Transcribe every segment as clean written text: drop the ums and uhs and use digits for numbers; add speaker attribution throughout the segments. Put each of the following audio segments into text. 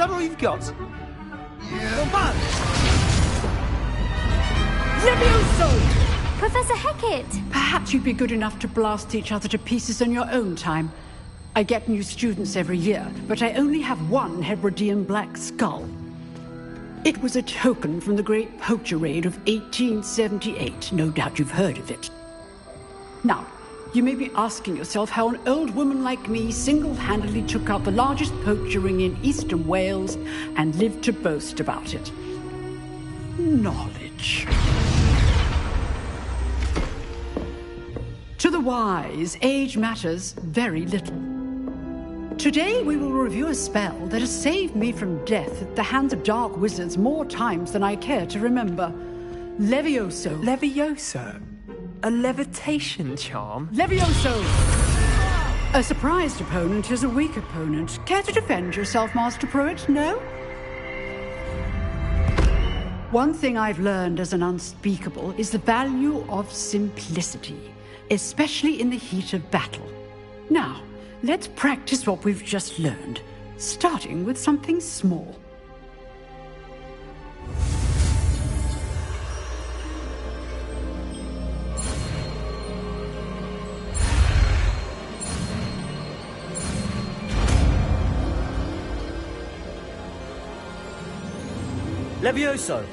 Speaker 1: that all you've got? Yeah.
Speaker 2: Levioso!
Speaker 3: Professor Hecat!
Speaker 2: Perhaps you'd be good enough to blast each other to pieces in your own time. I get new students every year, but I only have one Hebridean black skull. It was a token from the Great Poacher Raid of 1878. No doubt you've heard of it. Now, you may be asking yourself how an old woman like me single-handedly took out the largest poacher ring in eastern Wales and lived to boast about it. Knowledge. To the wise, age matters very little. Today we will review a spell that has saved me from death at the hands of dark wizards more times than I care to remember. Levioso.
Speaker 4: Levioso? A levitation charm?
Speaker 2: Levioso! A surprised opponent is a weak opponent. Care to defend yourself, Master Pruitt? No? One thing I've learned as an unspeakable is the value of simplicity, especially in the heat of battle. Now, let's practice what we've just learned, starting with something small.
Speaker 1: Levioso!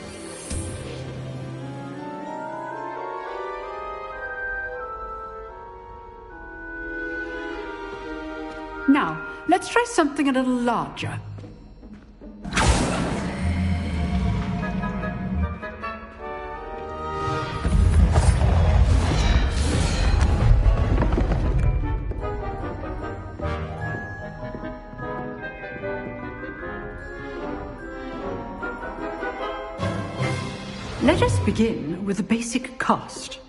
Speaker 2: Now, let's try something a little larger. Let us begin with the basic cast.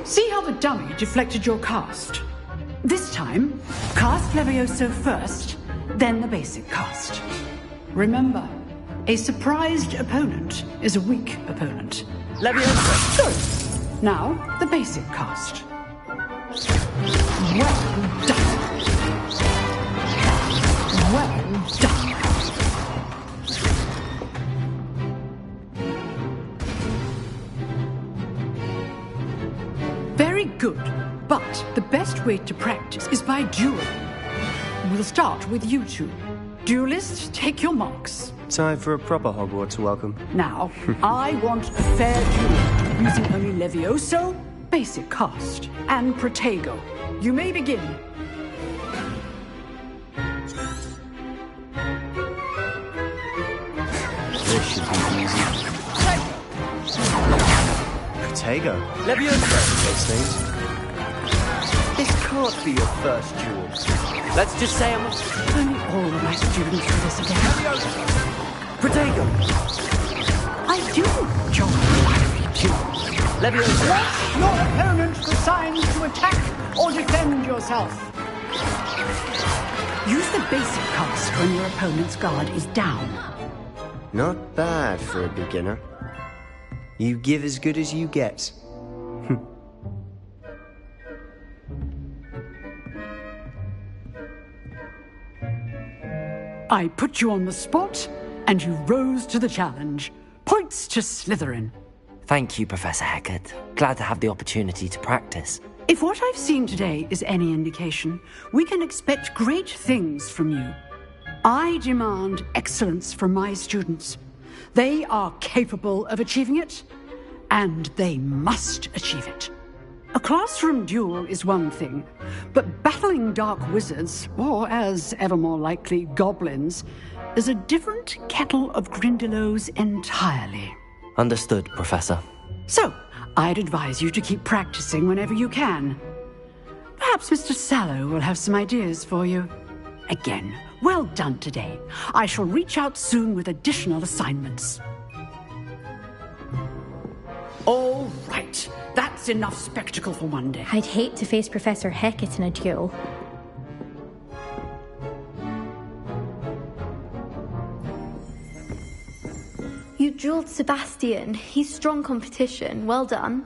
Speaker 2: See how the dummy deflected your cast? This time, cast Levioso first, then the basic cast. Remember, a surprised opponent is a weak opponent.
Speaker 1: Levioso!
Speaker 2: Good. Now, the basic cast. Well done. Well done. Very good, but the best way to practice is by dueling. We'll start with you two. Duelists, take your marks.
Speaker 5: Time for a proper Hogwarts welcome.
Speaker 2: Now, I want a fair duel, using only Levioso, basic cast, and Protego. You may begin.
Speaker 5: This should be easy. Protego.
Speaker 1: Levioso!
Speaker 5: Those things.
Speaker 1: This can't be your first duel. Let's just say I'm...
Speaker 2: Only all of my students do this again.
Speaker 1: Protego!
Speaker 2: I do enjoy fiery duels.
Speaker 1: Levioso!
Speaker 2: Let your opponent decide to attack or defend yourself. Use the basic cast when your opponent's guard is down.
Speaker 5: Not bad for a beginner. You give as good as you get.
Speaker 2: I put you on the spot, and you rose to the challenge. Points to Slytherin.
Speaker 6: Thank you, Professor Hecat. Glad to have the opportunity to practice.
Speaker 2: If what I've seen today is any indication, we can expect great things from you. I demand excellence from my students. They are capable of achieving it, and they must achieve it. A classroom duel is one thing, but battling dark wizards, or as ever more likely, goblins, is a different kettle of Grindylows entirely.
Speaker 6: Understood, Professor.
Speaker 2: So, I'd advise you to keep practicing whenever you can. Perhaps Mr. Sallow will have some ideas for you. Again, well done today. I shall reach out soon with additional assignments. All right. That's enough spectacle for one day.
Speaker 3: I'd hate to face Professor Hecat in a duel. You duelled Sebastian. He's strong competition. Well done.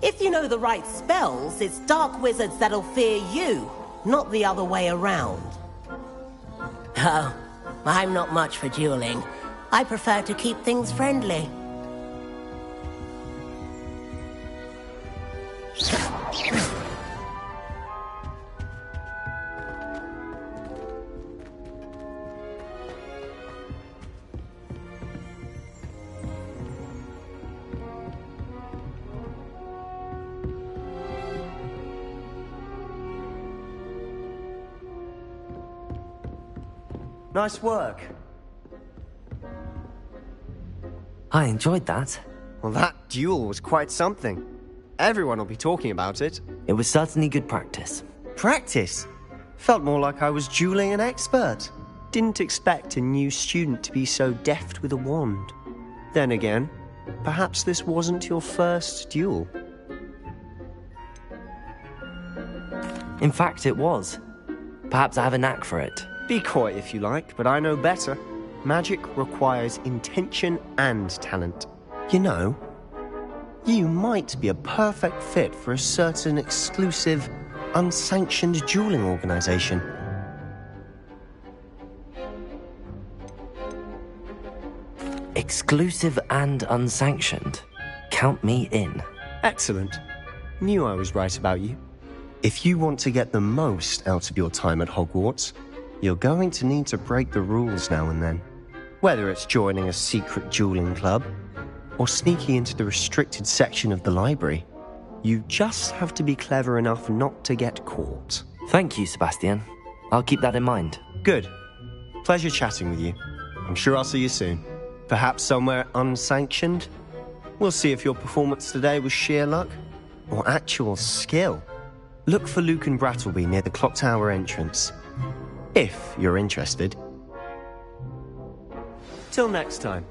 Speaker 7: If you know the right spells, it's dark wizards that'll fear you, not the other way around. Oh, I'm not much for dueling. I prefer to keep things friendly.
Speaker 5: Nice work.
Speaker 6: I enjoyed that.
Speaker 5: Well, that duel was quite something. Everyone will be talking about it.
Speaker 6: It was certainly good practice.
Speaker 5: Practice? Felt more like I was dueling an expert. Didn't expect a new student to be so deft with a wand. Then again, perhaps this wasn't your first duel.
Speaker 6: In fact, it was. Perhaps I have a knack for it.
Speaker 5: Be coy if you like, but I know better. Magic requires intention and talent. You know, you might be a perfect fit for a certain exclusive, unsanctioned dueling organization.
Speaker 6: Exclusive and unsanctioned. Count me in.
Speaker 5: Excellent. Knew I was right about you. If you want to get the most out of your time at Hogwarts, you're going to need to break the rules now and then. Whether it's joining a secret dueling club, or sneaking into the restricted section of the library, you just have to be clever enough not to get caught.
Speaker 6: Thank you, Sebastian. I'll keep that in mind.
Speaker 5: Good. Pleasure chatting with you. I'm sure I'll see you soon. Perhaps somewhere unsanctioned? We'll see if your performance today was sheer luck, or actual skill. Look for Lucan Brattleby near the Clock Tower entrance. If you're interested. Till next time.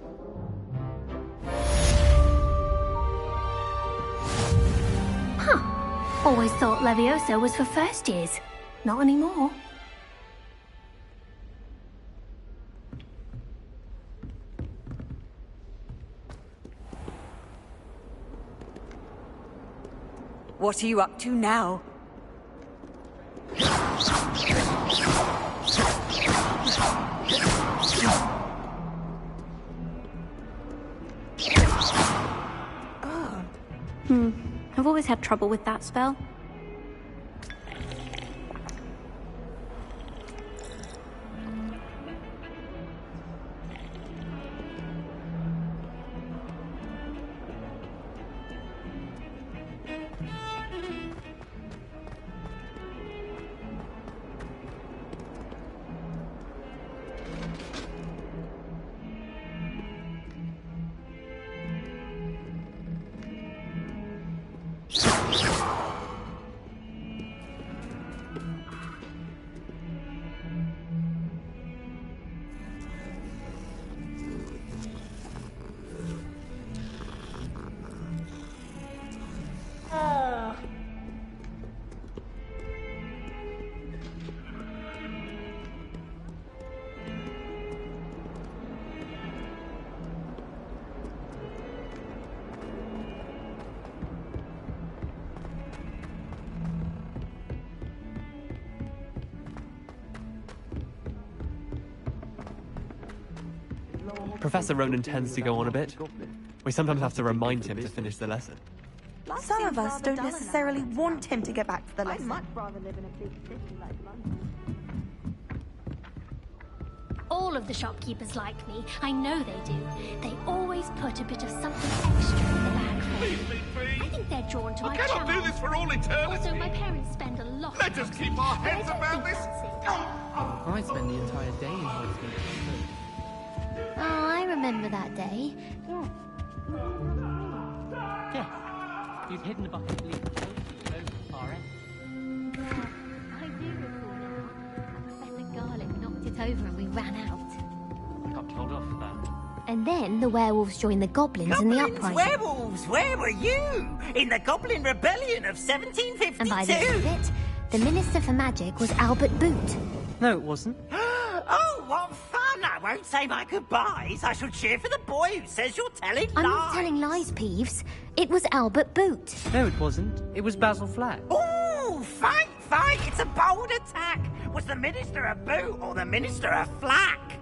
Speaker 8: Always thought Levioso was for first years. Not anymore.
Speaker 9: What are you up to now?
Speaker 3: I've always had trouble with that spell.
Speaker 4: Professor Ronan tends to go on a bit. We sometimes have to remind him to finish the lesson.
Speaker 9: Some of us don't necessarily want him to get back to the lesson.
Speaker 3: I'd much rather live in a big city like London.
Speaker 8: All of the shopkeepers like me. I know they do. They always put a bit of something extra in the bag for me. I think they're drawn to my charm.
Speaker 10: I cannot do this for all eternity.
Speaker 8: Also, my parents spend a lot.
Speaker 10: Let us keep our heads about this.
Speaker 4: I spend the entire day in Hogsmeade.
Speaker 8: Oh, I remember that day.
Speaker 11: Yes. You've hidden a bucket of leaves close to the far end.
Speaker 8: I do recall now. Professor Garlick knocked it over and we ran out.
Speaker 11: I got told off for that.
Speaker 8: And then the werewolves joined the goblins in the uprising.
Speaker 12: Werewolves, where were you? In the Goblin Rebellion of 1752?
Speaker 8: And by the end of it, the Minister for Magic was Albert Boot.
Speaker 4: No, it wasn't.
Speaker 12: Oh, what fun! I won't say my goodbyes. I shall cheer for the boy who says you're telling lies.
Speaker 8: I'm not telling lies, Peeves. It was Albert Boot.
Speaker 11: No, it wasn't. It was Basil Flack.
Speaker 12: Ooh, fight! It's a bold attack. Was the Minister a boot or the Minister a flack?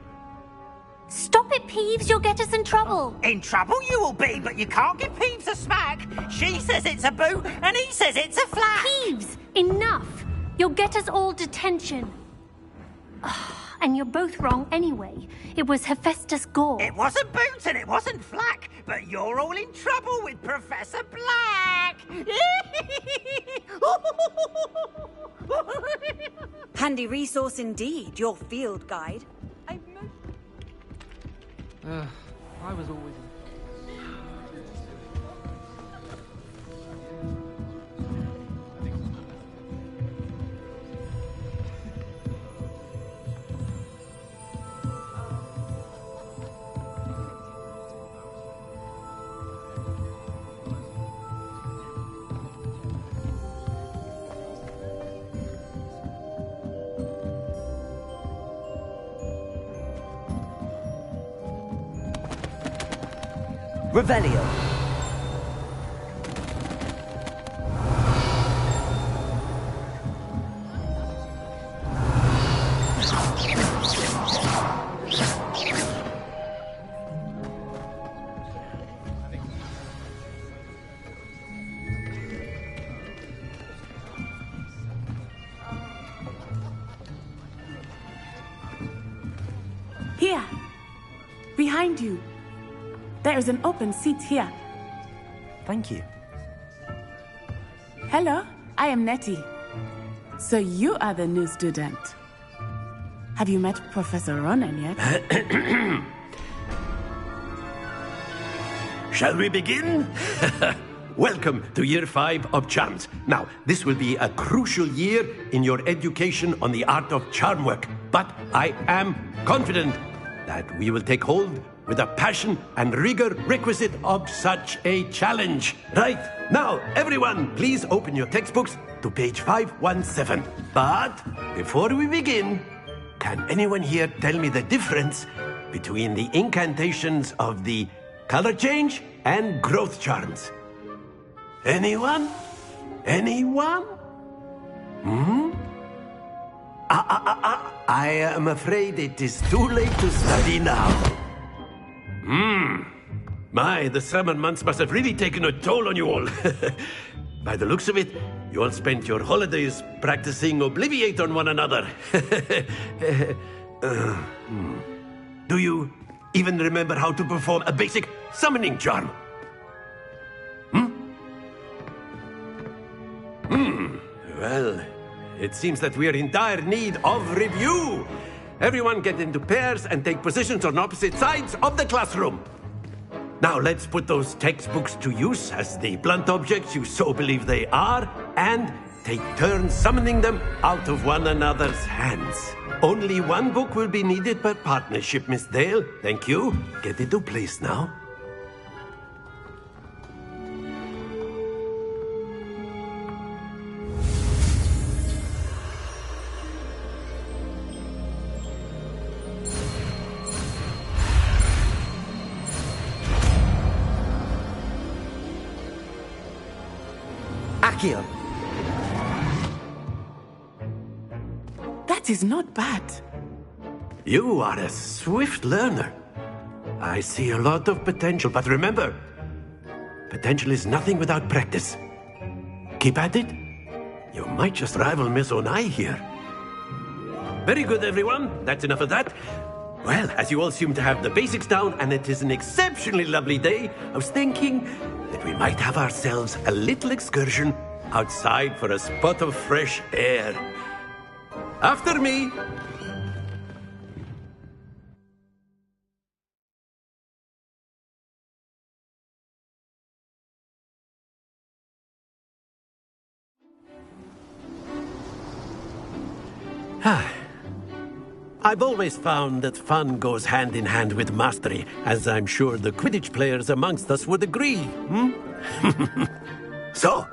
Speaker 8: Stop it, Peeves. You'll get us in trouble.
Speaker 12: In trouble you will be, but you can't give Peeves a smack. She says it's a boot and he says it's a flack.
Speaker 8: Peeves, enough. You'll get us all detention. And you're both wrong anyway. It was Hephaestus Gore.
Speaker 12: It wasn't Boot and it wasn't Flack, but you're all in trouble with Professor Black.
Speaker 13: Handy resource indeed, your field guide.
Speaker 11: I was always...
Speaker 6: Revelio.
Speaker 14: Here, behind you. There is an open seat here.
Speaker 6: Thank you.
Speaker 14: Hello, I am Nettie. So you are the new student. Have you met Professor Ronan yet?
Speaker 15: Shall we begin? Welcome to Year 5 of Charms. Now, this will be a crucial year in your education on the art of charm work. But I am confident that we will take hold with the passion and rigor requisite of such a challenge. Right, now, everyone, please open your textbooks to page 517. But before we begin, can anyone here tell me the difference between the incantations of the color change and growth charms? Anyone? Anyone? I am afraid it is too late to study now. My, the summer months must have really taken a toll on you all. By the looks of it, you all spent your holidays practicing Obliviate on one another. Do you even remember how to perform a basic summoning charm? Well, it seems that we are in dire need of review. Everyone get into pairs and take positions on opposite sides of the classroom. Now let's put those textbooks to use as the blunt objects you so believe they are, and take turns summoning them out of one another's hands. Only one book will be needed per partnership, Miss Dale. Thank you. Get into place now.
Speaker 6: Accio.
Speaker 14: That is not bad.
Speaker 15: You are a swift learner. I see a lot of potential, but remember, potential is nothing without practice. Keep at it. You might just rival Miss Onai here. Very good, everyone. That's enough of that. Well, as you all seem to have the basics down, and it is an exceptionally lovely day, I was thinking that we might have ourselves a little excursion outside for a spot of fresh air. After me. I've always found that fun goes hand in hand with mastery, as I'm sure the Quidditch players amongst us would agree, So,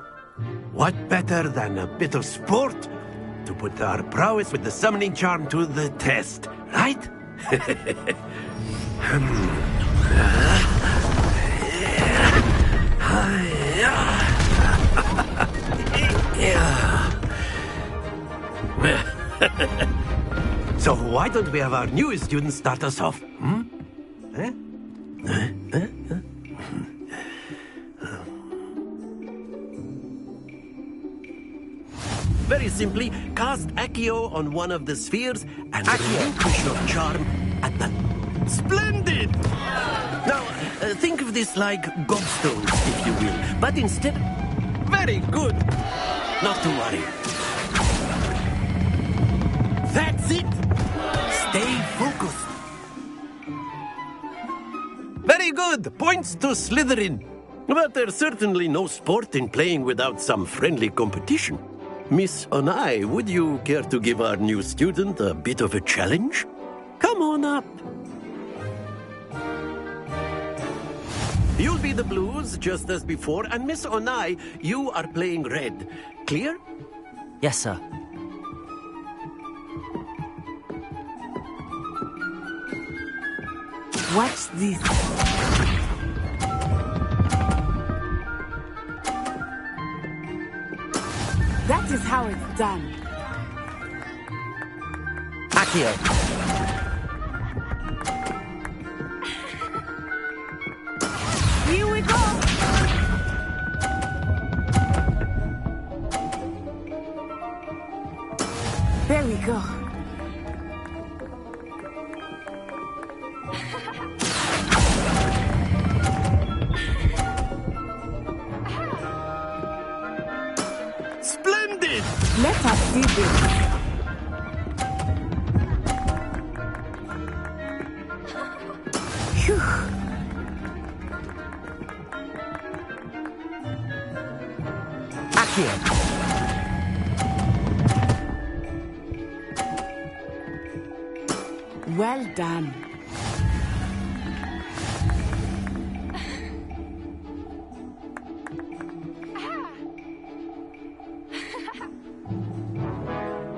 Speaker 15: what better than a bit of sport to put our prowess with the summoning charm to the test, right? So why don't we have our newest student start us off? Eh? Very simply, cast Accio on one of the spheres and relinquish your charm at the... Splendid! Now, think of this like gobstones, if you will, but instead... Very good! Not to worry. That's it! Stay focused. Very good! Points to Slytherin. But there's certainly no sport in playing without some friendly competition. Miss Onai, would you care to give our new student a bit of a challenge? Come on up. You'll be the blues, just as before, and Miss Onai, you are playing red. Clear?
Speaker 6: Yes, sir.
Speaker 14: Watch this. That is how it's done.
Speaker 6: Accio.
Speaker 14: Here we go. There we go.
Speaker 15: Splendid!
Speaker 14: Let us see this. Phew.
Speaker 6: Accio.
Speaker 14: Well done.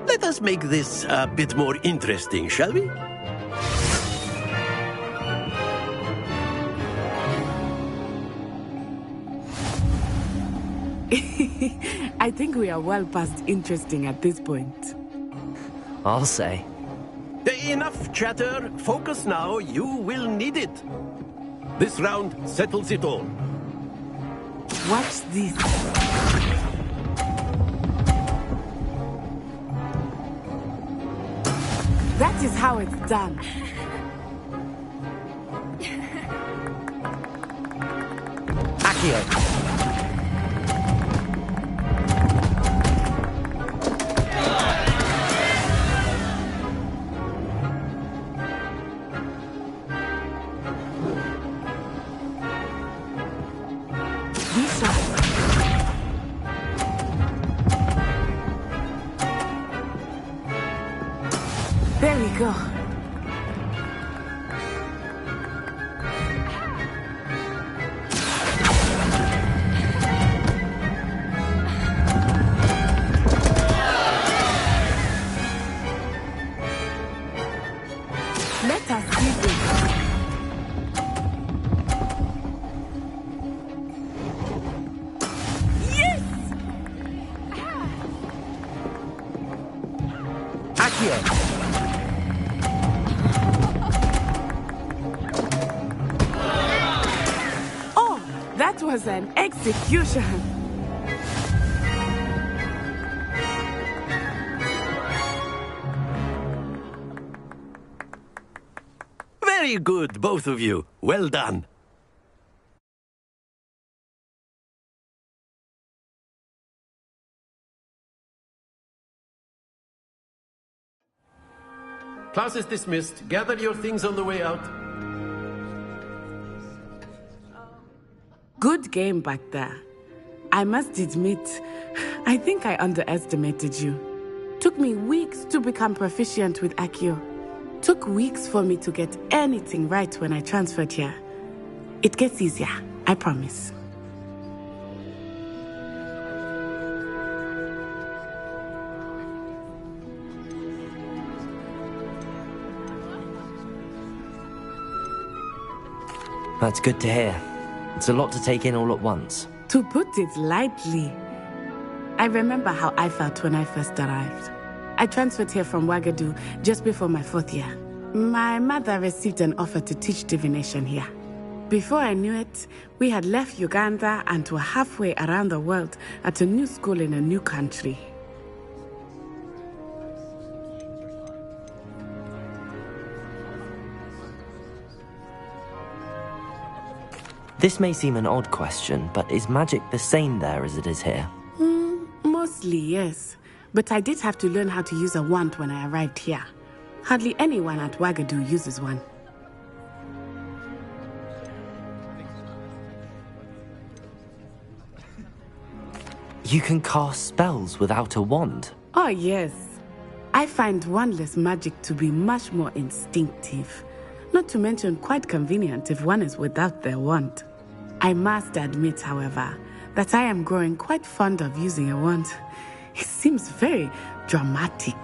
Speaker 15: Let us make this a bit more interesting, shall we?
Speaker 14: I think we are well past interesting at this point.
Speaker 6: I'll say.
Speaker 15: Enough chatter. Focus now. You will need it. This round settles it all.
Speaker 14: Watch this. That is how it's done.
Speaker 6: Accio.
Speaker 14: There we go. Let us see this. Yes!
Speaker 6: Accio.
Speaker 14: That was an execution.
Speaker 15: Very good, both of you. Well done. Class is dismissed. Gather your things on the way out.
Speaker 14: Good game back there. I must admit, I think I underestimated you. Took me weeks to become proficient with Accio. Took weeks for me to get anything right when I transferred here. It gets easier, I promise.
Speaker 6: That's good to hear. It's a lot to take in all at once.
Speaker 14: To put it lightly, I remember how I felt when I first arrived. I transferred here from Wagadu just before my 4th year. My mother received an offer to teach divination here. Before I knew it, we had left Uganda and were halfway around the world at a new school in a new country.
Speaker 6: This may seem an odd question, but is magic the same there as it is here?
Speaker 14: Mostly, yes. But I did have to learn how to use a wand when I arrived here. Hardly anyone at Wagadu uses one.
Speaker 6: You can cast spells without a wand?
Speaker 14: Oh, yes. I find wandless magic to be much more instinctive. Not to mention quite convenient if one is without their wand. I must admit, however, that I am growing quite fond of using a wand. It seems very dramatic.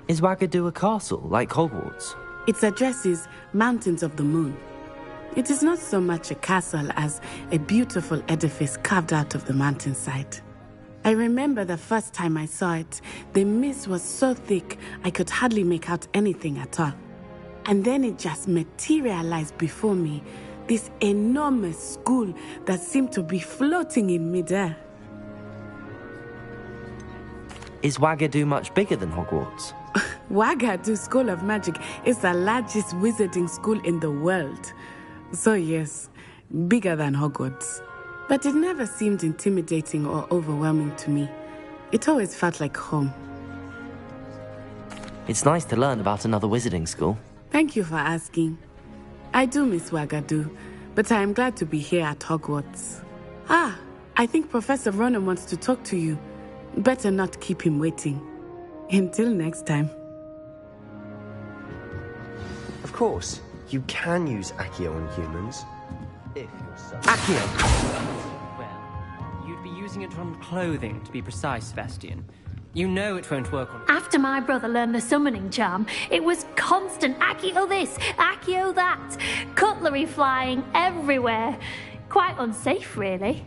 Speaker 6: Is Wagadu a castle, like Hogwarts?
Speaker 14: Its address is Mountains of the Moon. It is not so much a castle as a beautiful edifice carved out of the mountainside. I remember the first time I saw it, the mist was so thick I could hardly make out anything at all. And then it just materialized before me, this enormous school that seemed to be floating in midair.
Speaker 6: Is Wagadu much bigger than Hogwarts?
Speaker 14: Wagadu School of Magic is the largest wizarding school in the world. So yes, bigger than Hogwarts. But it never seemed intimidating or overwhelming to me. It always felt like home.
Speaker 6: It's nice to learn about another wizarding school.
Speaker 14: Thank you for asking. I do miss Wagadu, but I am glad to be here at Hogwarts. Ah, I think Professor Ronen wants to talk to you. Better not keep him waiting. Until next time.
Speaker 5: Of course, you can use Accio on humans. If you're so...
Speaker 11: Accio! Well, you'd be using it on clothing, to be precise, Sebastian. You know it won't work on...
Speaker 8: After my brother learned the summoning charm, it was constant Accio this, Accio that. Cutlery flying everywhere. Quite unsafe, really.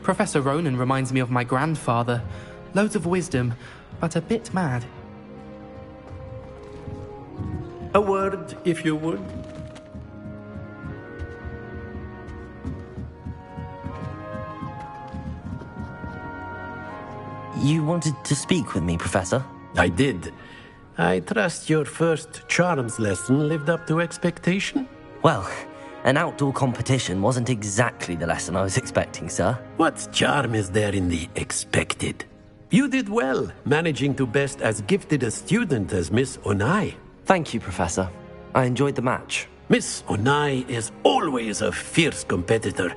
Speaker 16: Professor Ronen reminds me of my grandfather. Loads of wisdom, but a bit mad.
Speaker 15: A word, if you would.
Speaker 6: You wanted to speak with me, Professor?
Speaker 15: I did. I trust your first charms lesson lived up to expectation?
Speaker 6: Well, an outdoor competition wasn't exactly the lesson I was expecting, sir.
Speaker 15: What charm is there in the expected? You did well, managing to best as gifted a student as Miss Onai.
Speaker 6: Thank you, Professor. I enjoyed the match.
Speaker 15: Miss Onai is always a fierce competitor,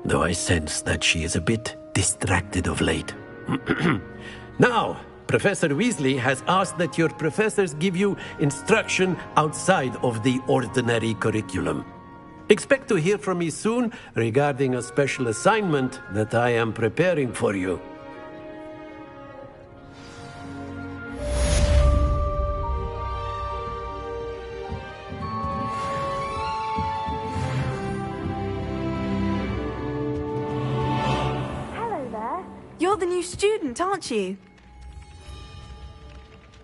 Speaker 15: though I sense that she is a bit distracted of late. Now, Professor Weasley has asked that your professors give you instruction outside of the ordinary curriculum. Expect to hear from me soon regarding a special assignment that I am preparing for you.
Speaker 9: Hello there. You're the new student, aren't you?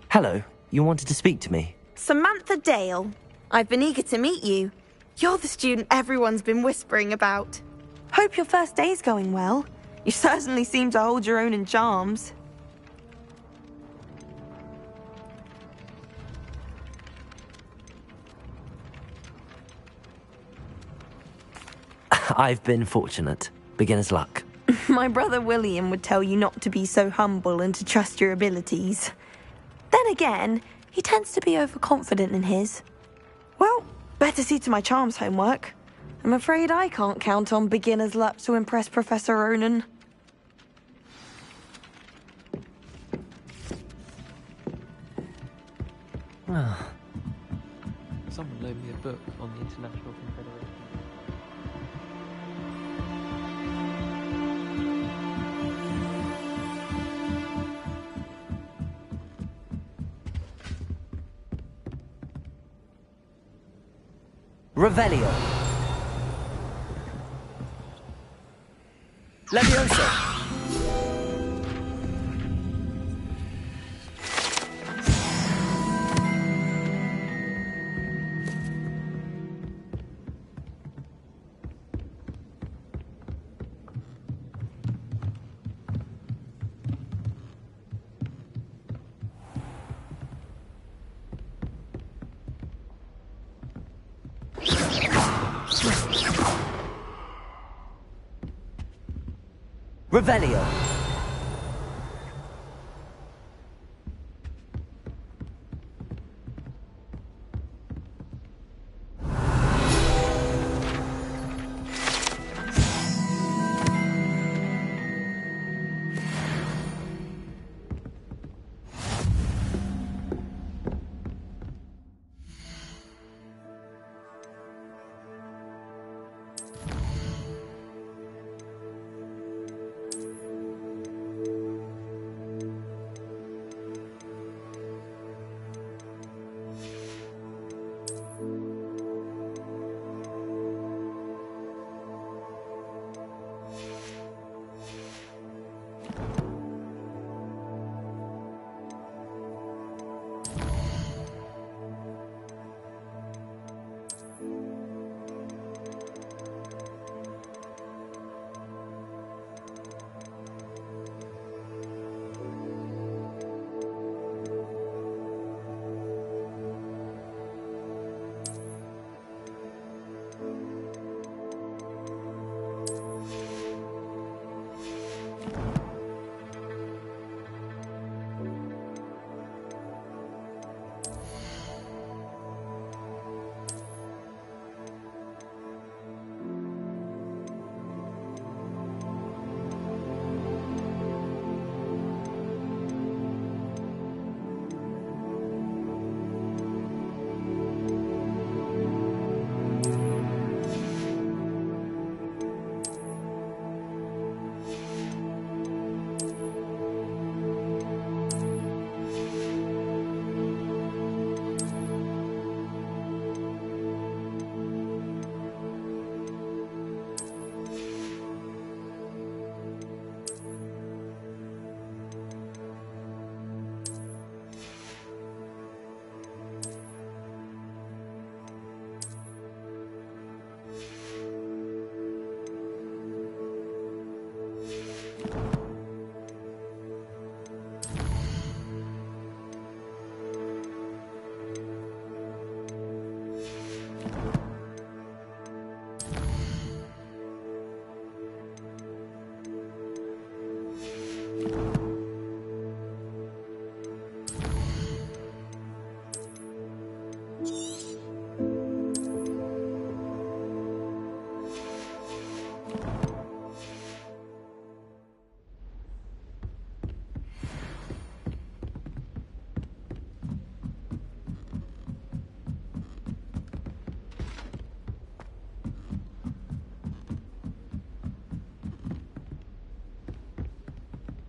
Speaker 6: Hello. You wanted to speak to me?
Speaker 9: Samantha Dale. I've been eager to meet you. You're the student everyone's been whispering about. Hope your first day's going well. You certainly seem to hold your own in charms.
Speaker 6: I've been fortunate. Beginner's luck.
Speaker 9: My brother William would tell you not to be so humble and to trust your abilities. Then again, he tends to be overconfident in his. Well, better see to my charms homework. I'm afraid I can't count on beginner's luck to impress Professor Ronen.
Speaker 4: Someone loaned me a book on the International Confederation.
Speaker 11: Revelio. Levioso. Revelio.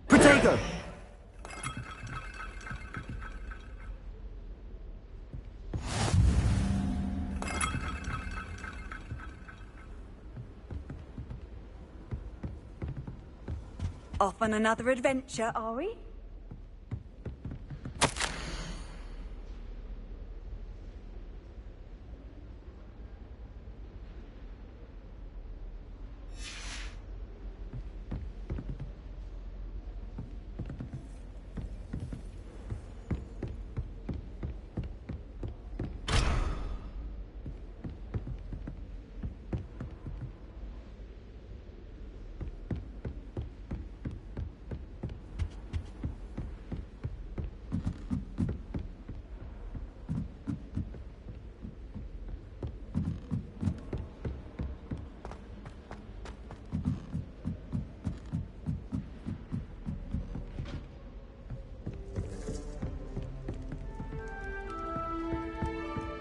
Speaker 1: Protego!
Speaker 13: Off on another adventure, are we?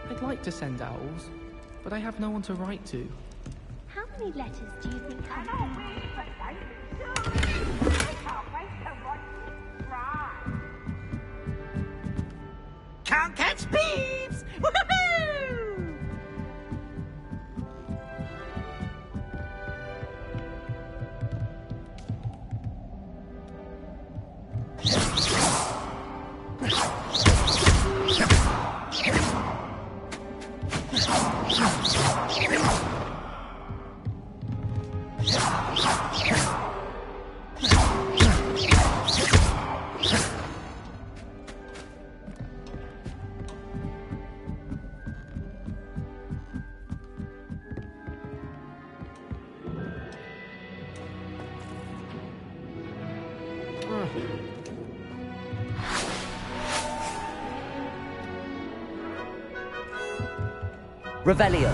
Speaker 16: I'd like to send owls, but I have no one to write to.
Speaker 8: How many letters do you think I have?
Speaker 12: Can't catch peeps! Woohoo!
Speaker 11: Revelio.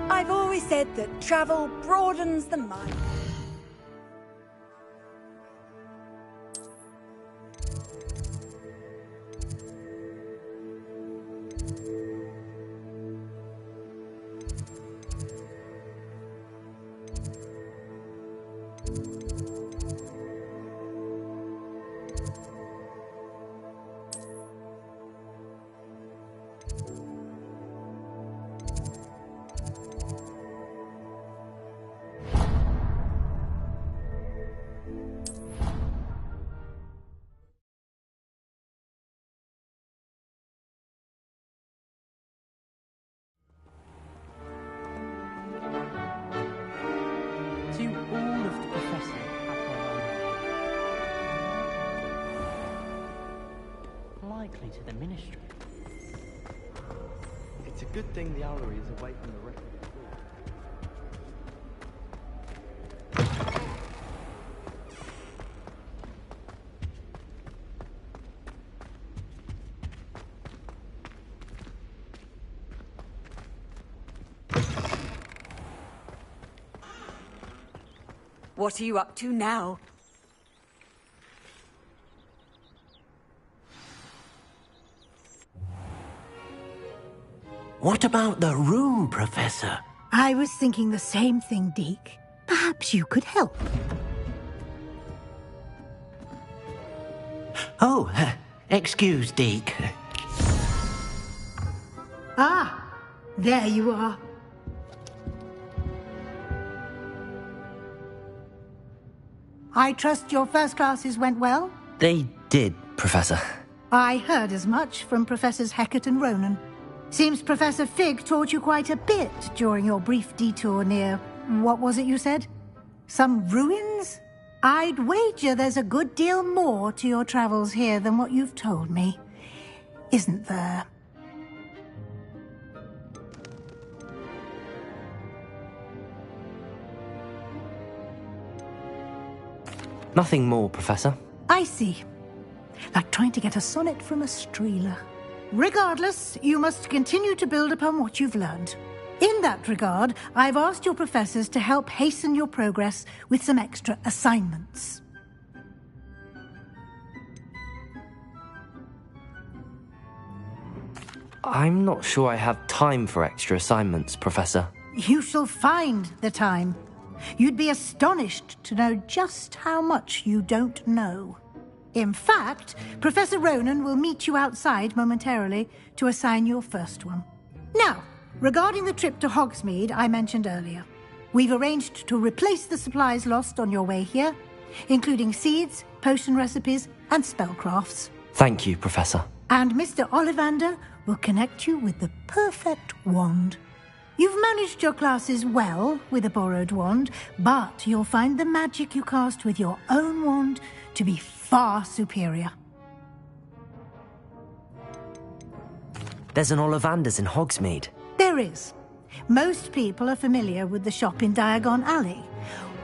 Speaker 13: I've always said that travel broadens the mind.
Speaker 11: To all of the professors likely to the ministry.
Speaker 1: It's a good thing the owlery is away from the rest of the school.
Speaker 13: What are you up to now?
Speaker 15: What about the room, Professor?
Speaker 17: I was thinking the same thing, Deke. Perhaps you could help.
Speaker 15: Oh, excuse, Deke.
Speaker 17: Ah, there you are. I trust your first classes went well?
Speaker 6: They did, Professor.
Speaker 17: I heard as much from Professors Hecat and Ronan. Seems Professor Fig taught you quite a bit during your brief detour near... what was it you said? Some ruins? I'd wager there's a good deal more to your travels here than what you've told me. Isn't there?
Speaker 6: Nothing more, Professor.
Speaker 17: I see. Like trying to get a sonnet from a streeler. Regardless, you must continue to build upon what you've learned. In that regard, I've asked your professors to help hasten your progress with some extra assignments.
Speaker 6: I'm not sure I have time for extra assignments, Professor.
Speaker 17: You shall find the time. You'd be astonished to know just how much you don't know. In fact, Professor Ronan will meet you outside momentarily to assign your first one. Now, regarding the trip to Hogsmeade I mentioned earlier, we've arranged to replace the supplies lost on your way here, including seeds, potion recipes, and spellcrafts.
Speaker 6: Thank you, Professor.
Speaker 17: And Mr. Ollivander will connect you with the perfect wand. You've managed your classes well with a borrowed wand, but you'll find the magic you cast with your own wand to be far superior.
Speaker 6: There's an Ollivander's in Hogsmeade.
Speaker 17: There is. Most people are familiar with the shop in Diagon Alley.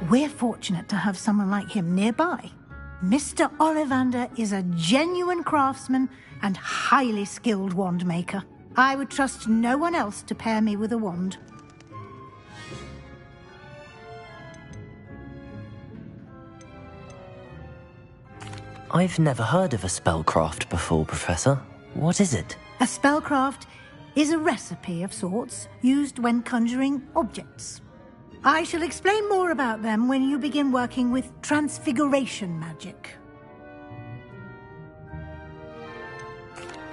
Speaker 17: We're fortunate to have someone like him nearby. Mr. Ollivander is a genuine craftsman and highly skilled wand maker. I would trust no one else to pair me with a wand.
Speaker 6: I've never heard of a spellcraft before, Professor. What is it?
Speaker 17: A spellcraft is a recipe of sorts used when conjuring objects. I shall explain more about them when you begin working with transfiguration magic.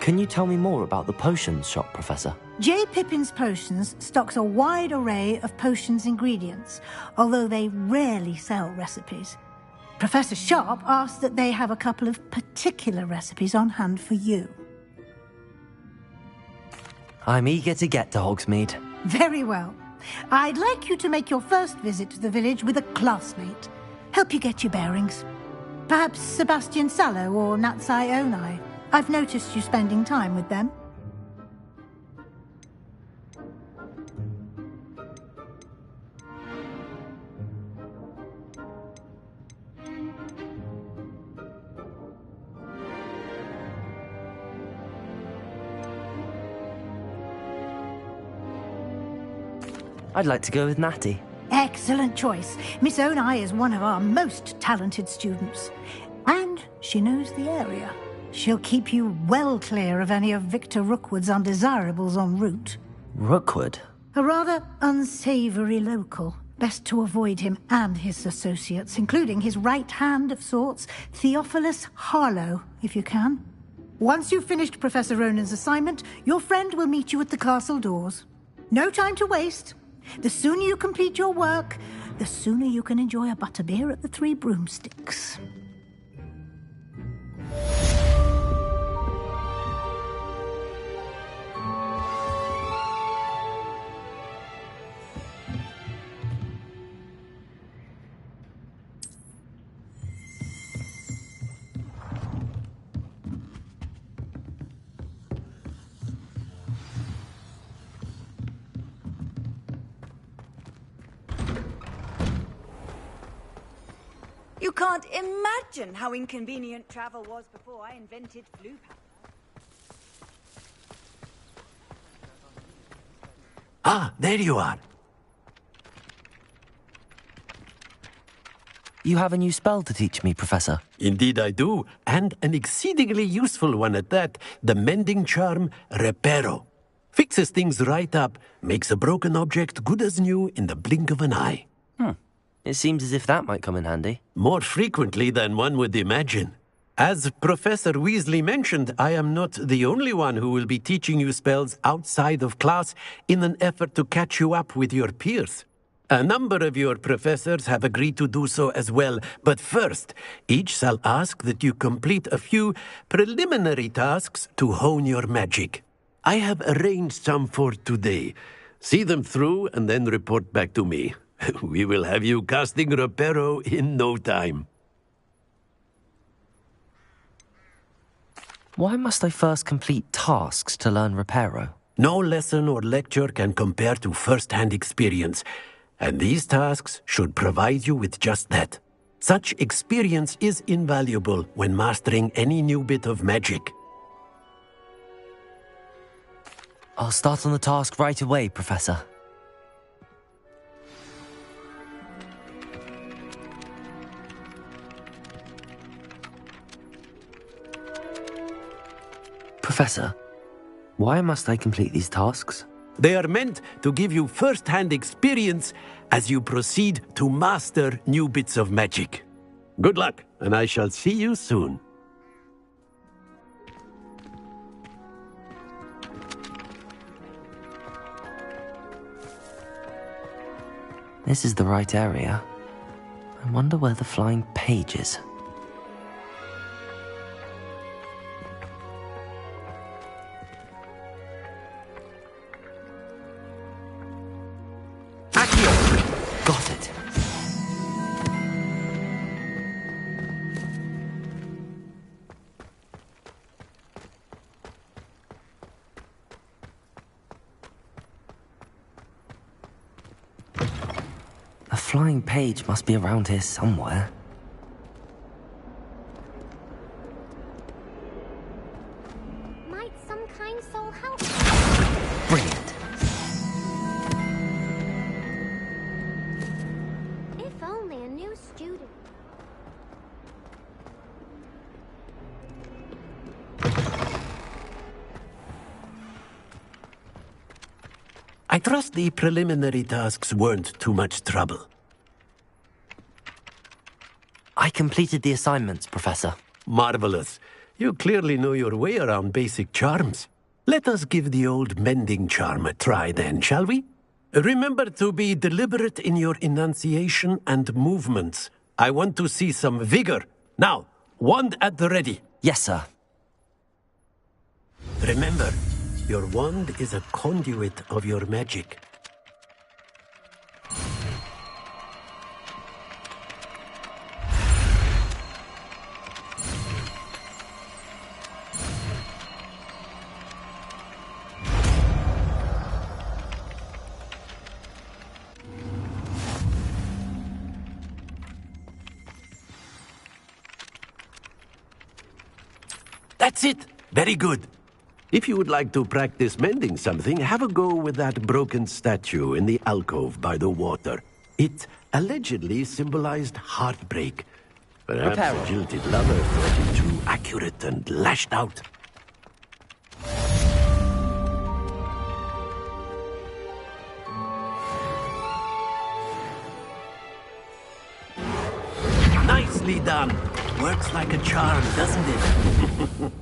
Speaker 6: Can you tell me more about the potions shop, Professor?
Speaker 17: J. Pippin's Potions stocks a wide array of potions ingredients, although they rarely sell recipes. Professor Sharp asked that they have a couple of particular recipes on hand for you.
Speaker 6: I'm eager to get to Hogsmeade.
Speaker 17: Very well. I'd like you to make your first visit to the village with a classmate. Help you get your bearings. Perhaps Sebastian Sallow or Natsai Onai. I've noticed you spending time with them.
Speaker 6: I'd like to go with Natty.
Speaker 17: Excellent choice. Miss Onai is one of our most talented students. And she knows the area. She'll keep you well clear of any of Victor Rookwood's undesirables en route.
Speaker 6: Rookwood?
Speaker 17: A rather unsavoury local. Best to avoid him and his associates, including his right hand of sorts, Theophilus Harlow, if you can. Once you've finished Professor Ronan's assignment, your friend will meet you at the castle doors. No time to waste. The sooner you complete your work, the sooner you can enjoy a butterbeer at the Three Broomsticks.
Speaker 13: You can't imagine how inconvenient travel was before I invented Floo powder.
Speaker 15: Ah, there you are.
Speaker 6: You have a new spell to teach me, Professor.
Speaker 15: Indeed I do, and an exceedingly useful one at that. The mending charm, Reparo. Fixes things right up, makes a broken object good as new in the blink of an eye.
Speaker 6: It seems as if that might come in handy.
Speaker 15: More frequently than one would imagine. As Professor Weasley mentioned, I am not the only one who will be teaching you spells outside of class in an effort to catch you up with your peers. A number of your professors have agreed to do so as well, but first, each shall ask that you complete a few preliminary tasks to hone your magic. I have arranged some for today. See them through and then report back to me. We will have you casting Reparo in no time.
Speaker 6: Why must I first complete tasks to learn Reparo?
Speaker 15: No lesson or lecture can compare to first-hand experience, and these tasks should provide you with just that. Such experience is invaluable when mastering any new bit of magic.
Speaker 6: I'll start on the task right away, Professor. Professor, why must I complete these tasks?
Speaker 15: They are meant to give you first-hand experience as you proceed to master new bits of magic. Good luck, and I shall see you soon.
Speaker 6: This is the right area. I wonder where the flying page is. Accio! Got it. A flying page must be around here somewhere.
Speaker 18: Might some kind soul help?
Speaker 6: Brilliant.
Speaker 18: If only a new student.
Speaker 15: I trust the preliminary tasks weren't too much trouble.
Speaker 6: I completed the assignments, Professor.
Speaker 15: Marvelous. You clearly know your way around basic charms. Let us give the old mending charm a try then, shall we? Remember to be deliberate in your enunciation and movements. I want to see some vigor. Now, wand at the ready.
Speaker 6: Yes, sir.
Speaker 15: Remember, your wand is a conduit of your magic. That's it! Very good. If you would like to practice mending something, have a go with that broken statue in the alcove by the water. It allegedly symbolized heartbreak. Perhaps a jilted lover thought it too accurate and lashed out. Nicely done. Works like a charm, doesn't it?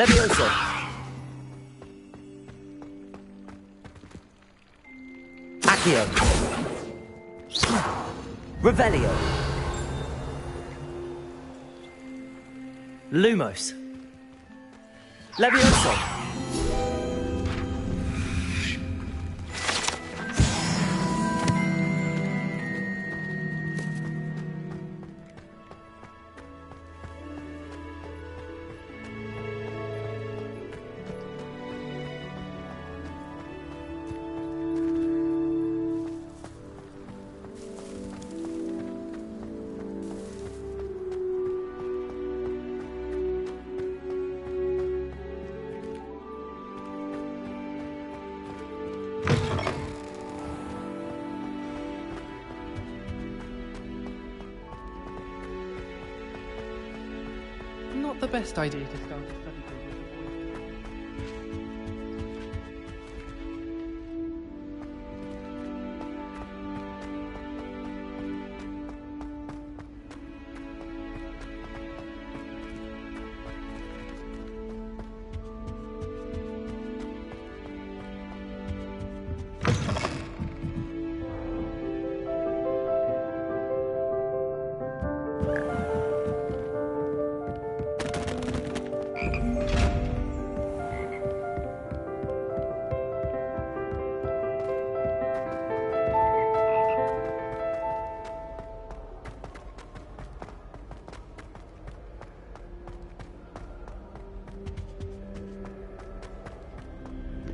Speaker 6: Levioso! Accio! Revelio! Lumos! Levioso!
Speaker 16: Not the best idea to start a study group.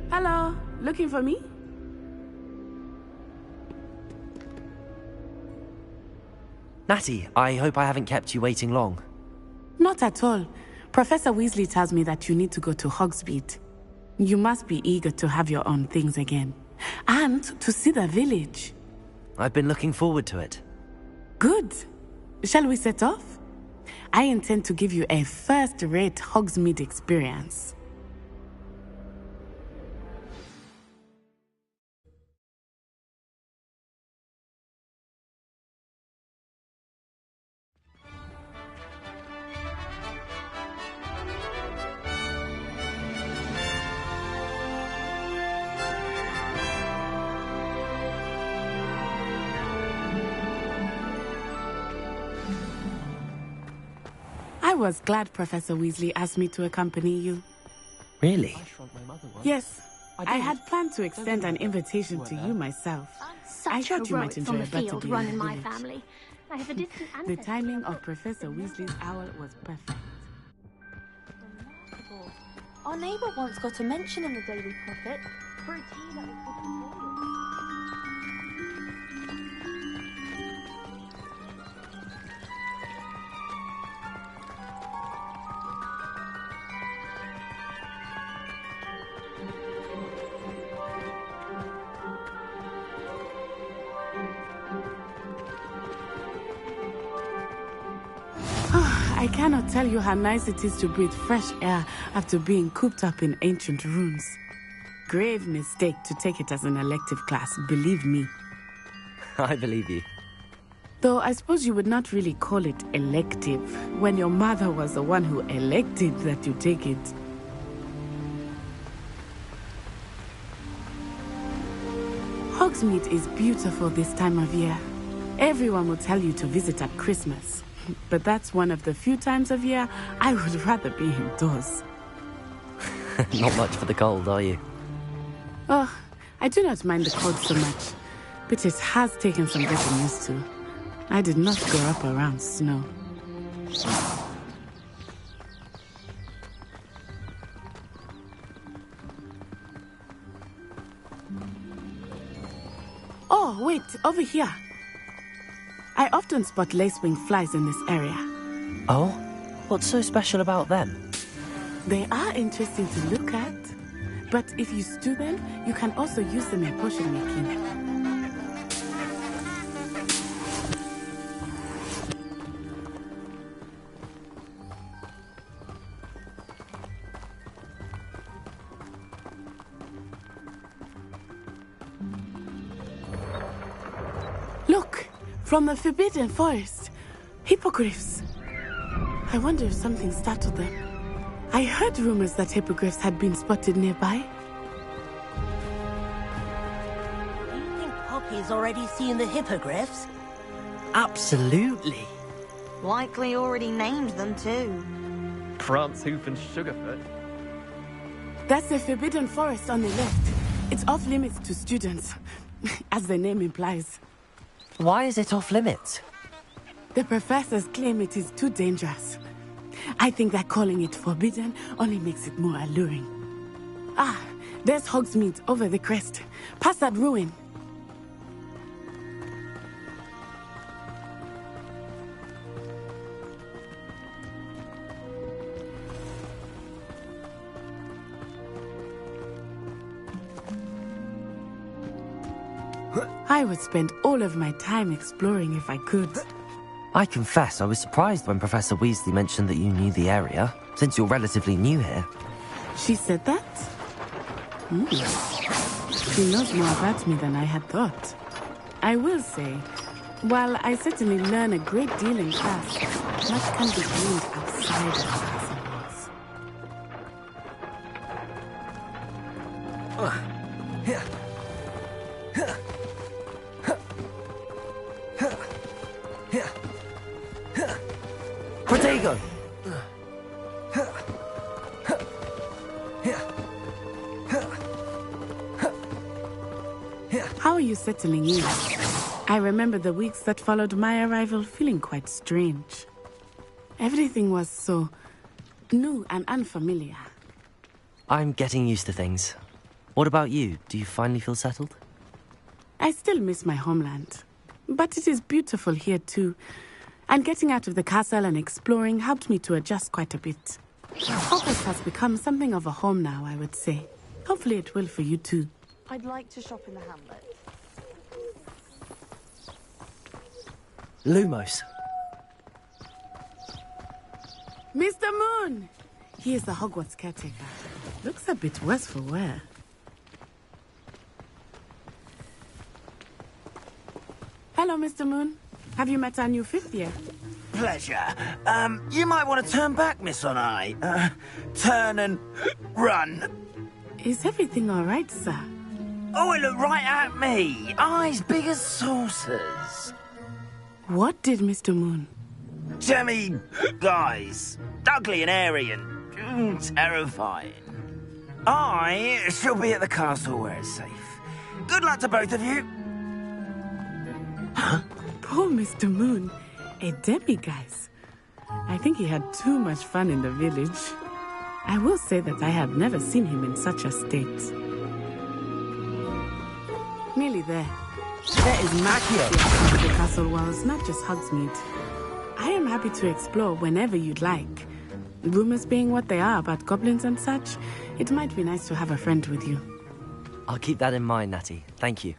Speaker 14: Hello, looking for me?
Speaker 6: Natty, I hope I haven't kept you waiting long.
Speaker 14: Not at all. Professor Weasley tells me that you need to go to Hogsmeade. You must be eager to have your own things again. And to see the village.
Speaker 6: I've been looking forward to it.
Speaker 14: Good. Shall we set off? I intend to give you a first-rate Hogsmeade experience. I was glad Professor Weasley asked me to accompany you.
Speaker 6: Really?
Speaker 14: Yes. I had planned to extend an invitation to you myself. I thought you might enjoy a better day
Speaker 8: run
Speaker 14: in
Speaker 8: in
Speaker 14: the
Speaker 8: my
Speaker 14: village.
Speaker 8: family. I have a distant
Speaker 14: The
Speaker 8: ancestor.
Speaker 14: timing of Professor Weasley's owl was perfect.
Speaker 9: Our neighbour once got a mention in the Daily Prophet for a tea that was
Speaker 14: I cannot tell you how nice it is to breathe fresh air after being cooped up in ancient ruins. Grave mistake to take it as an elective class, believe me.
Speaker 6: I believe you.
Speaker 14: Though I suppose you would not really call it elective when your mother was the one who elected that you take it. Hogsmeade is beautiful this time of year. Everyone will tell you to visit at Christmas. But that's one of the few times of year I would rather be indoors.
Speaker 6: Not much for the cold, are you?
Speaker 14: Oh, I do not mind the cold so much, but it has taken some getting used to. I did not grow up around snow. Oh, wait, over here. I often spot lacewing flies in this area.
Speaker 6: Oh? What's so special about them?
Speaker 14: They are interesting to look at, but if you stew them, you can also use them in potion making. Look! From the Forbidden Forest. Hippogriffs. I wonder if something startled them. I heard rumors that hippogriffs had been spotted nearby.
Speaker 7: Do you think Poppy's already seen the hippogriffs?
Speaker 6: Absolutely.
Speaker 9: likely already named them too.
Speaker 4: Prancehoof and Sugarfoot.
Speaker 14: That's the Forbidden Forest on the left. It's off limits to students, as the name implies.
Speaker 6: Why is it off limits?
Speaker 14: The professors claim it is too dangerous. I think that calling it forbidden only makes it more alluring. Ah, there's Hogsmeade over the crest. Past that ruin. I would spend all of my time exploring if I could.
Speaker 6: I confess I was surprised when Professor Weasley mentioned that you knew the area, since you're relatively new here.
Speaker 14: She said that? She knows more about me than I had thought. I will say, while I certainly learn a great deal in class, much can be gleaned outside of the classroom walls.
Speaker 6: Protego!
Speaker 14: How are you settling in? I remember the weeks that followed my arrival feeling quite strange. Everything was so new and unfamiliar.
Speaker 6: I'm getting used to things. What about you? Do you finally feel settled?
Speaker 14: I still miss my homeland, but it is beautiful here too. And getting out of the castle and exploring helped me to adjust quite a bit. Hogwarts has become something of a home now, I would say. Hopefully it will for you too.
Speaker 9: I'd like to shop in the hamlet.
Speaker 6: Lumos.
Speaker 14: Mr. Moon! He is the Hogwarts caretaker. Looks a bit worse for wear. Hello, Mr. Moon. Have you met our new fifth year?
Speaker 12: Pleasure. You might want to turn back, Miss Onai. Turn and run.
Speaker 14: Is everything all right, sir?
Speaker 12: Oh, it looked right at me. Eyes big as saucers.
Speaker 14: What did Mr. Moon?
Speaker 12: Jemmy guys. Ugly and airy and terrifying. I shall be at the castle where it's safe. Good luck to both of you.
Speaker 14: Poor Mr. Moon. A demiguise. I think he had too much fun in the village. I will say that I have never seen him in such a state. Nearly there. There is magic outside the castle walls, not just Hogsmeade. I am happy to explore whenever you'd like. Rumors being what they are about goblins and such, it might be nice to have a friend with you.
Speaker 6: I'll keep that in mind, Natty. Thank you.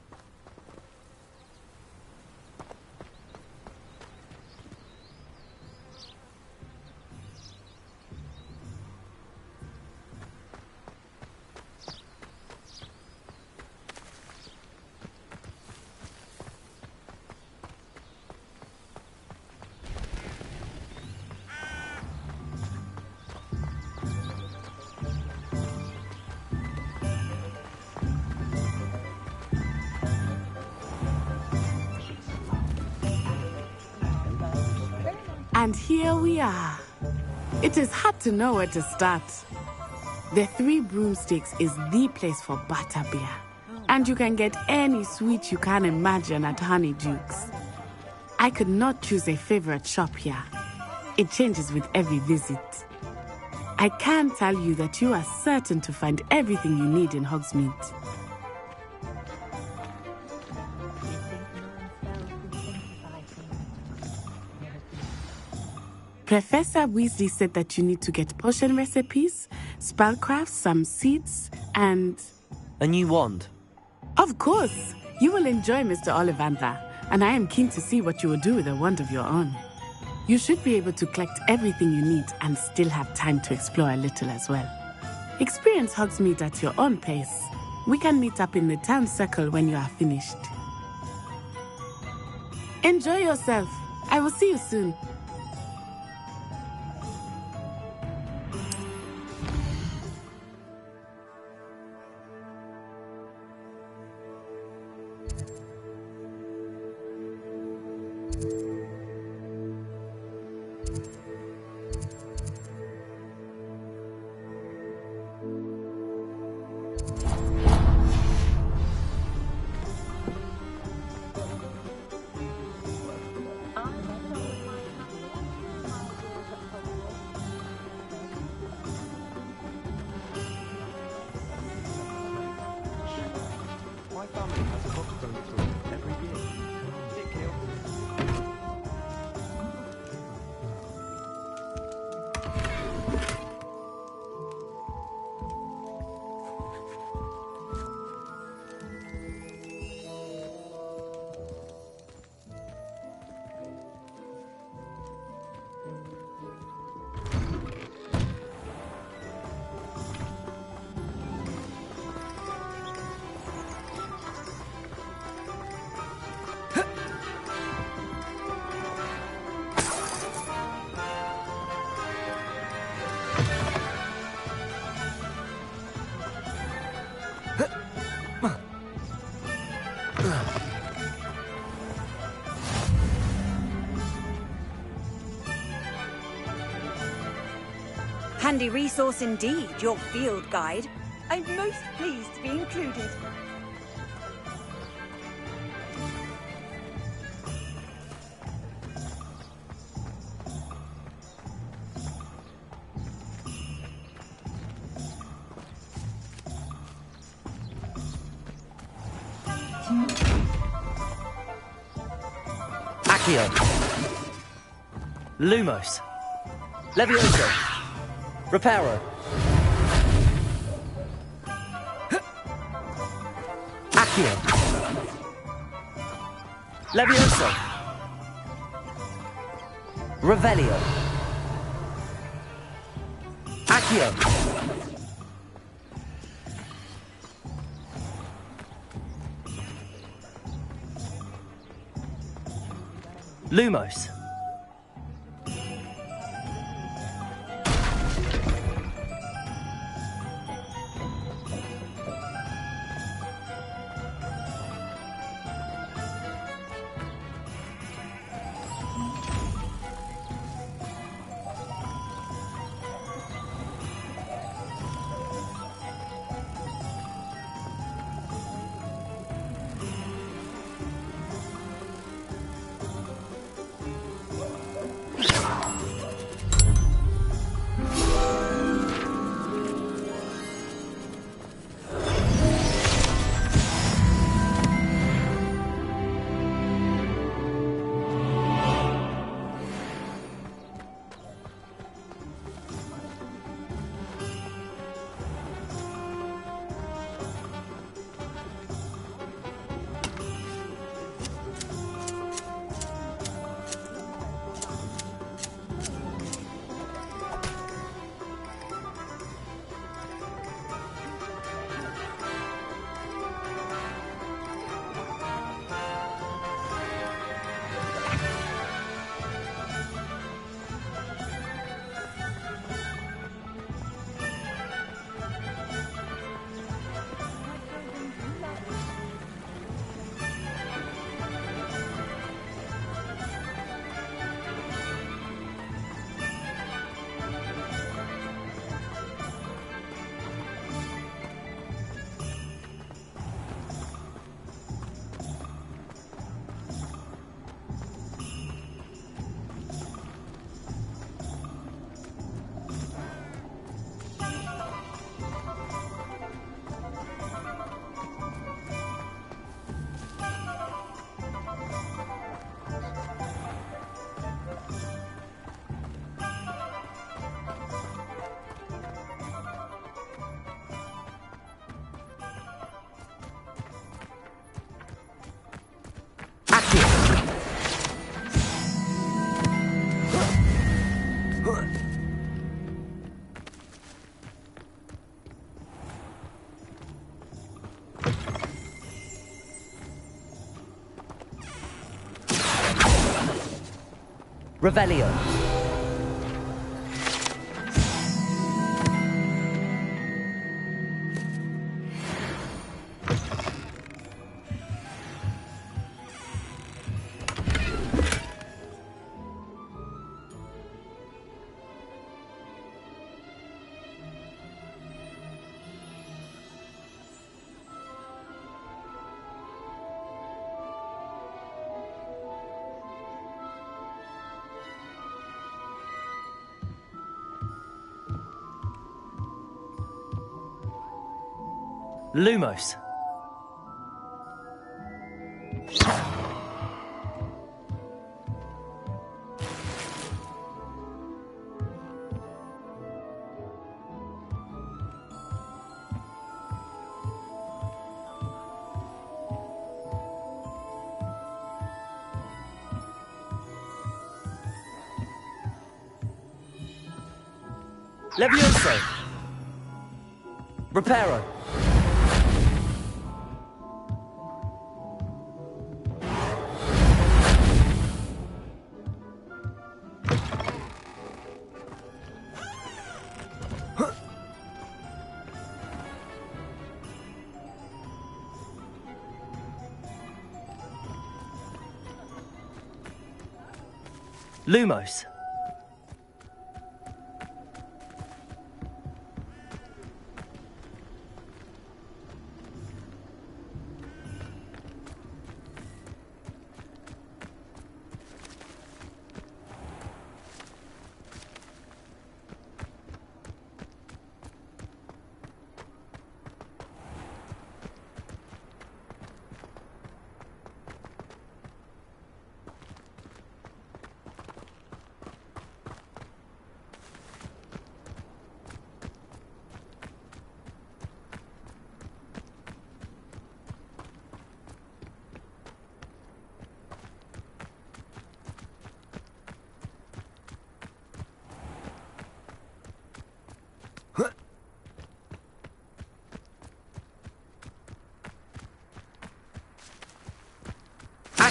Speaker 14: And here we are. It is hard to know where to start. The Three Broomsticks is the place for butterbeer. And you can get any sweet you can imagine at Honeydukes. I could not choose a favorite shop here. It changes with every visit. I can tell you that you are certain to find everything you need in Hogsmeade. Professor Weasley said that you need to get potion recipes, spellcrafts, some seeds, and...
Speaker 6: A new wand?
Speaker 14: Of course! You will enjoy Mr. Ollivander, and I am keen to see what you will do with a wand of your own. You should be able to collect everything you need and still have time to explore a little as well. Experience Hogsmeade at your own pace. We can meet up in the town circle when you are finished. Enjoy yourself. I will see you soon.
Speaker 13: Handy resource indeed, your field guide. I'm most pleased to be included.
Speaker 6: Accio.
Speaker 11: Lumos. Levioso. Reparo. Accio. Levioso. Revelio. Accio. Lumos. Revelio. Lumos. Levioso. Reparo. Lumos.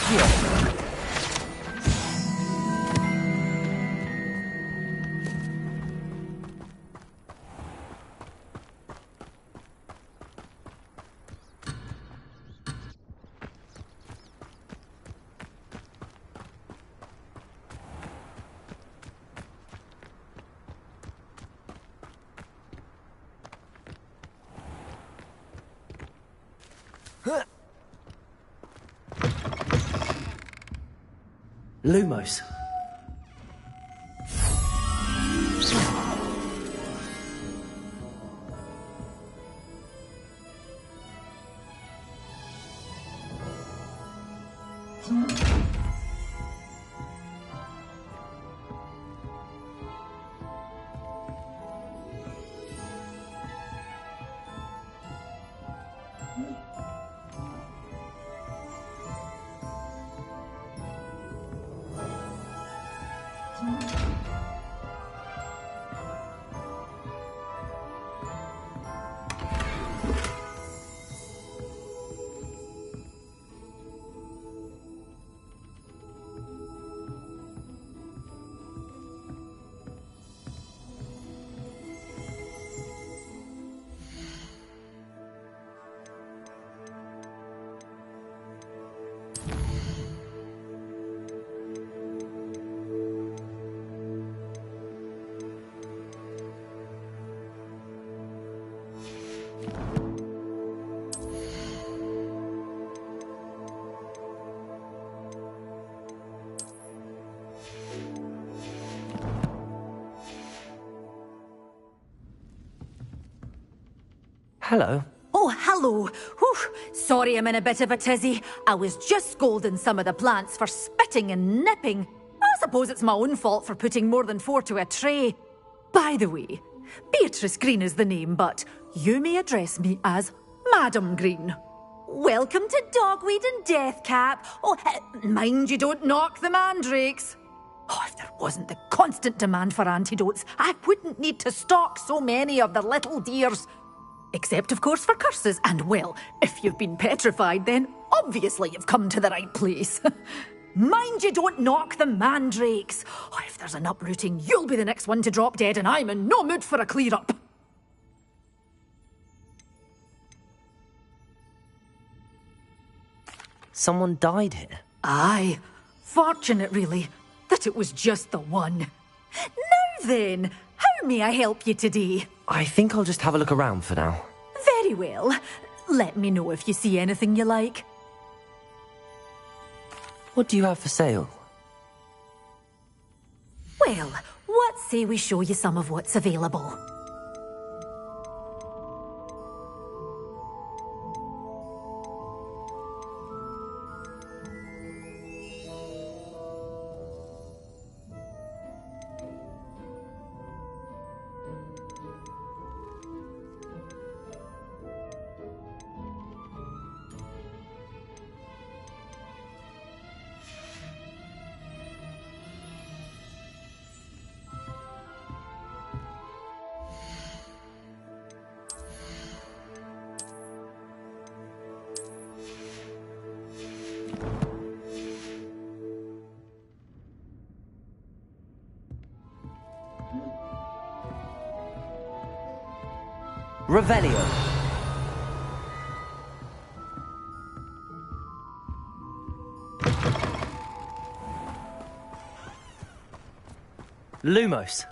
Speaker 11: Accio!
Speaker 6: Lumos. Hello.
Speaker 13: Oh, hello. Whew. Sorry I'm in a bit of a tizzy. I was just scolding some of the plants for spitting and nipping. I suppose it's my own fault for putting more than 4 to a tray. By the way, Beatrice Green is the name, but you may address me as Madam Green. Welcome to Dogweed and Deathcap. Oh, mind you don't knock the mandrakes. Oh, if there wasn't the constant demand for antidotes, I wouldn't need to stock so many of the little dears. Except, of course, for curses. And, well, if you've been petrified, then obviously you've come to the right place. Mind you don't knock the mandrakes. Oh, if there's an uprooting, you'll be the next one to drop dead, and I'm in no mood for a clear-up.
Speaker 6: Someone died here?
Speaker 13: Aye. Fortunate, really, that it was just the one. Now then, how may I help you today?
Speaker 6: I think I'll just have a look around for now.
Speaker 13: Very well. Let me know if you see anything you like.
Speaker 6: What do you have for sale?
Speaker 13: Well, what say we show you some of what's available?
Speaker 6: Revelio. Lumos.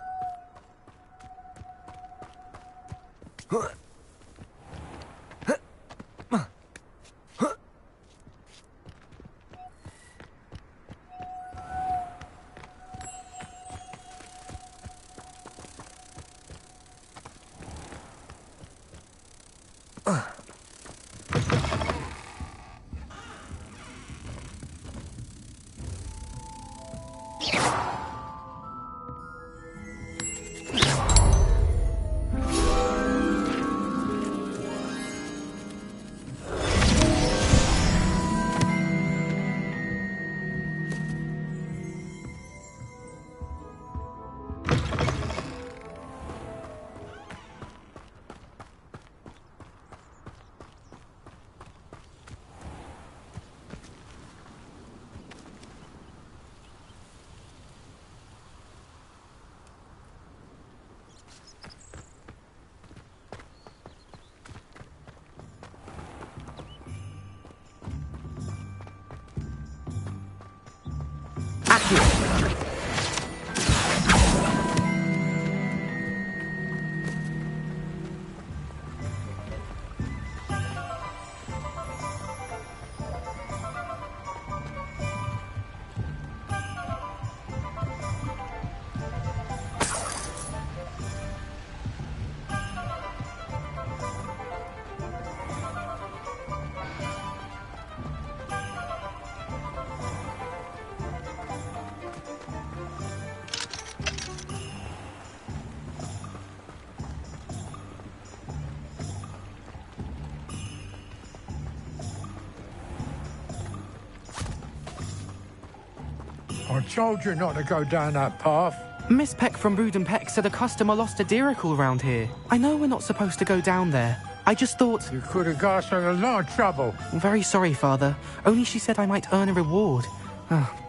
Speaker 19: I told you not to go down that path.
Speaker 16: Miss Peck from Brood and Peck said a customer lost a Diracle around here. I know we're not supposed to go down there. I just thought...
Speaker 19: You could have got us in a lot of trouble.
Speaker 16: I'm very sorry, Father. Only she said I might earn a reward.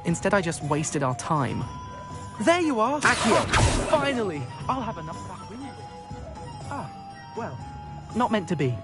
Speaker 16: Instead, I just wasted our time. There you are!
Speaker 6: Accio!
Speaker 16: Finally! I'll have enough of that wind. Well, not meant to be.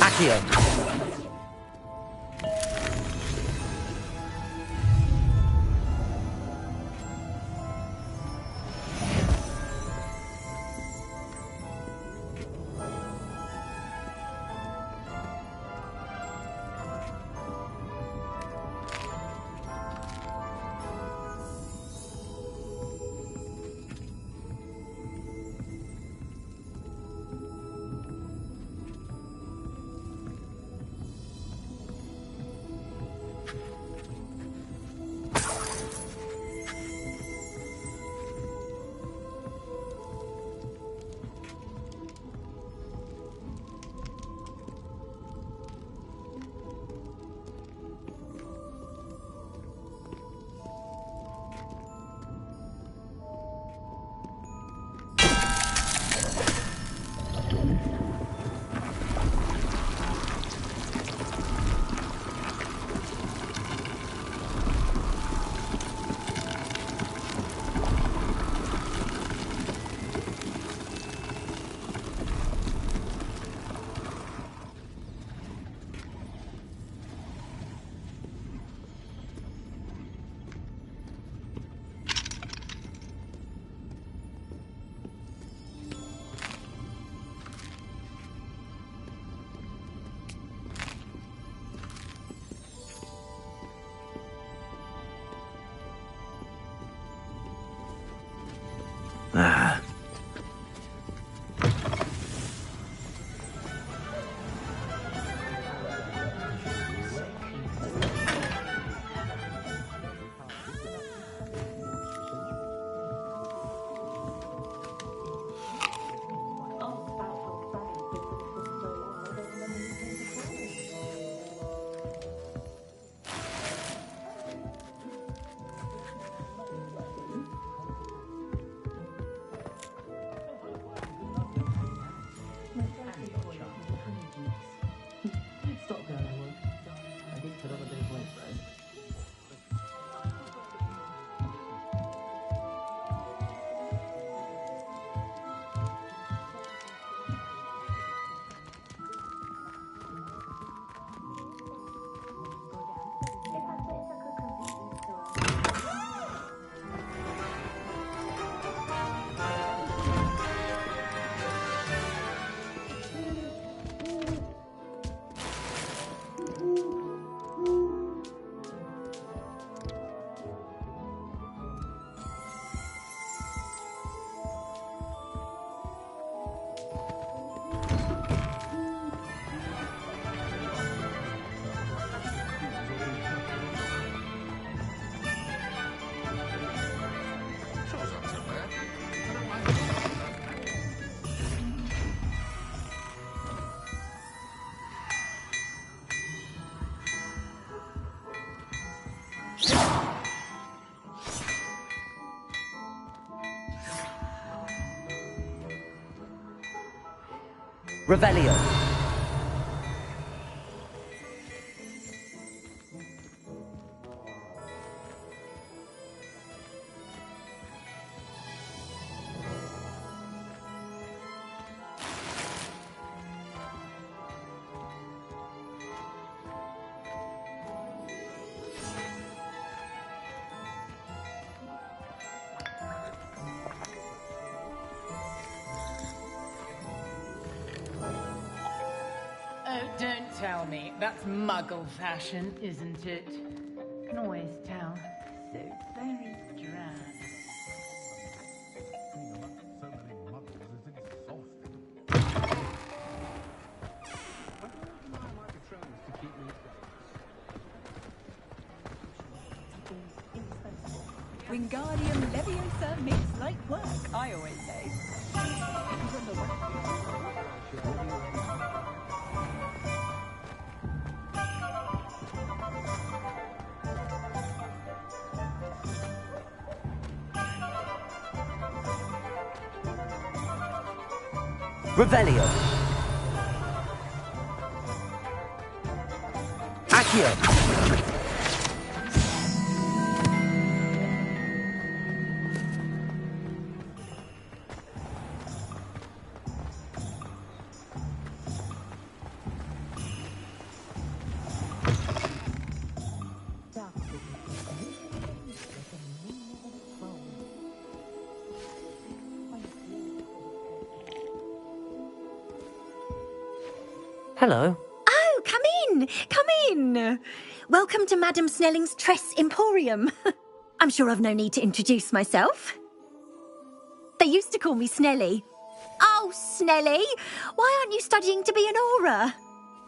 Speaker 6: Accio!
Speaker 11: Revelio.
Speaker 20: Oh, don't tell me. That's Muggle fashion, isn't it? Can always tell. So very drab.
Speaker 21: Wingardium Leviosa makes light work, I always say.
Speaker 11: Revelio. Accio.
Speaker 6: Hello.
Speaker 22: Oh, come in! Come in! Welcome to Madame Snelling's Tress Emporium. I'm sure I've no need to introduce myself. They used to call me Snelly. Oh, Snelly! Why aren't you studying to be an Auror?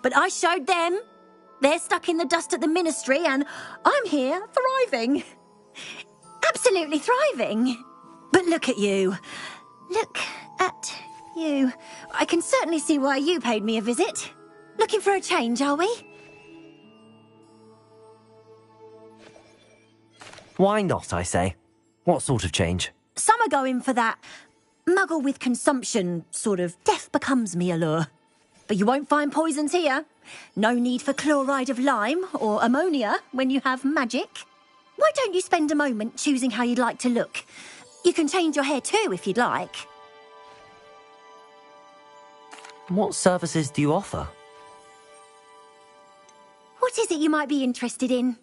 Speaker 22: But I showed them. They're stuck in the dust at the Ministry, and I'm here thriving. Absolutely thriving. But look at you. Look at you. I can certainly see why you paid me a visit. Looking for a change, are we?
Speaker 6: Why not, I say? What sort of change?
Speaker 22: Some are going for that muggle with consumption, sort of death becomes me allure. But you won't find poisons here. No need for chloride of lime or ammonia when you have magic. Why don't you spend a moment choosing how you'd like to look? You can change your hair too if you'd like.
Speaker 6: What services do you offer?
Speaker 22: What is it you might be interested in?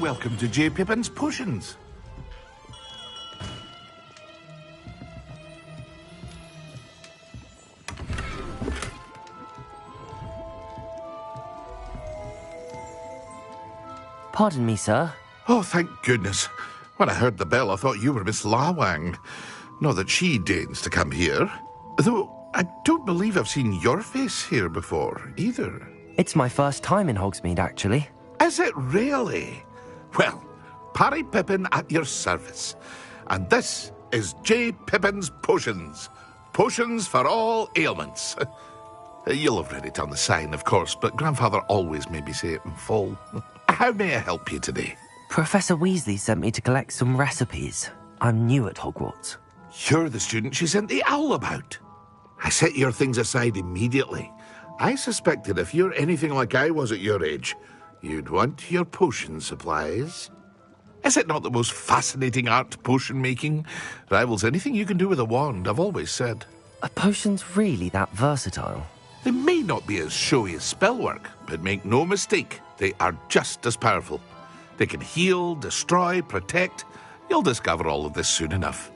Speaker 10: Welcome to J. Pippin's Potions.
Speaker 6: Pardon me, sir.
Speaker 10: Oh, thank goodness. When I heard the bell, I thought you were Miss Lawang. Not that she deigns to come here. Though I don't believe I've seen your face here before, either.
Speaker 6: It's my first time in Hogsmeade, actually.
Speaker 10: Is it really? Well, Parry Pippin at your service. And this is J. Pippin's Potions. Potions for all ailments. You'll have read it on the sign, of course, but Grandfather always made me say it in full. How may I help you today?
Speaker 6: Professor Weasley sent me to collect some recipes. I'm new at Hogwarts.
Speaker 10: You're the student she sent the owl about. I set your things aside immediately. I suspected if you're anything like I was at your age, you'd want your potion supplies. Is it not the most fascinating art, potion making? Rivals anything you can do with a wand, I've always said.
Speaker 6: Are potions really that versatile?
Speaker 10: They may not be as showy as spellwork, but make no mistake, they are just as powerful. They can heal, destroy, protect. You'll discover all of this soon enough.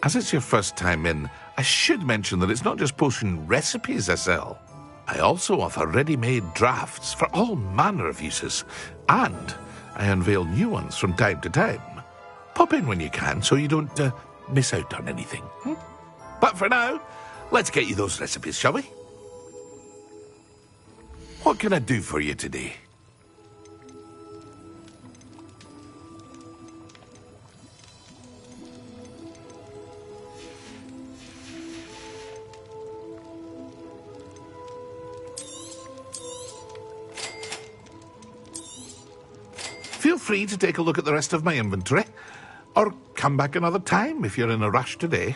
Speaker 10: As it's your first time in, I should mention that it's not just potion recipes I sell. I also offer ready-made drafts for all manner of uses, and I unveil new ones from time to time. Pop in when you can so you don't miss out on anything. But for now, let's get you those recipes, shall we? What can I do for you today? Feel free to take a look at the rest of my inventory, or come back another time if you're in a rush today.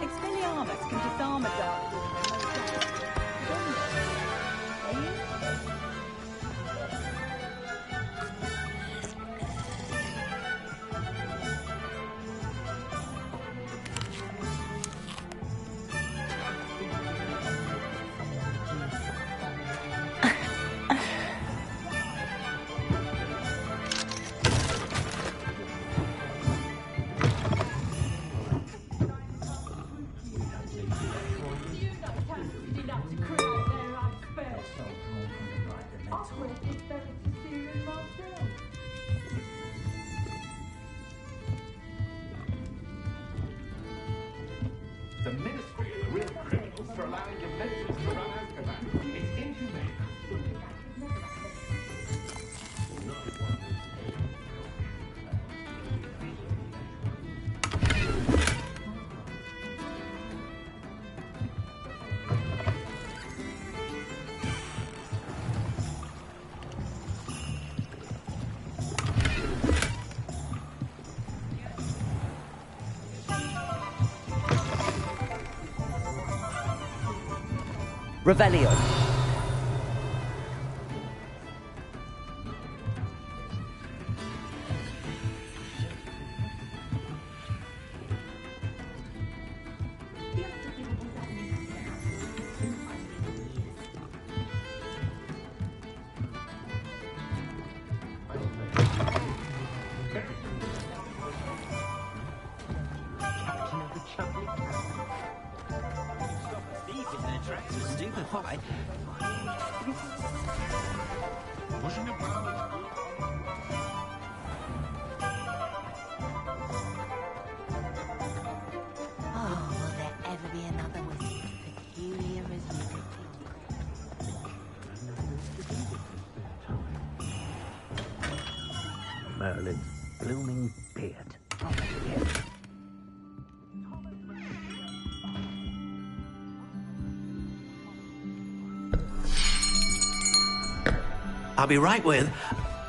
Speaker 21: Expelliarmus can disarm a dark.
Speaker 10: The Ministry of Real Criminals for allowing defendants to run Azkaban. It's inhumane.
Speaker 6: Revelio.
Speaker 15: Merlin's blooming beard. I'll be right with...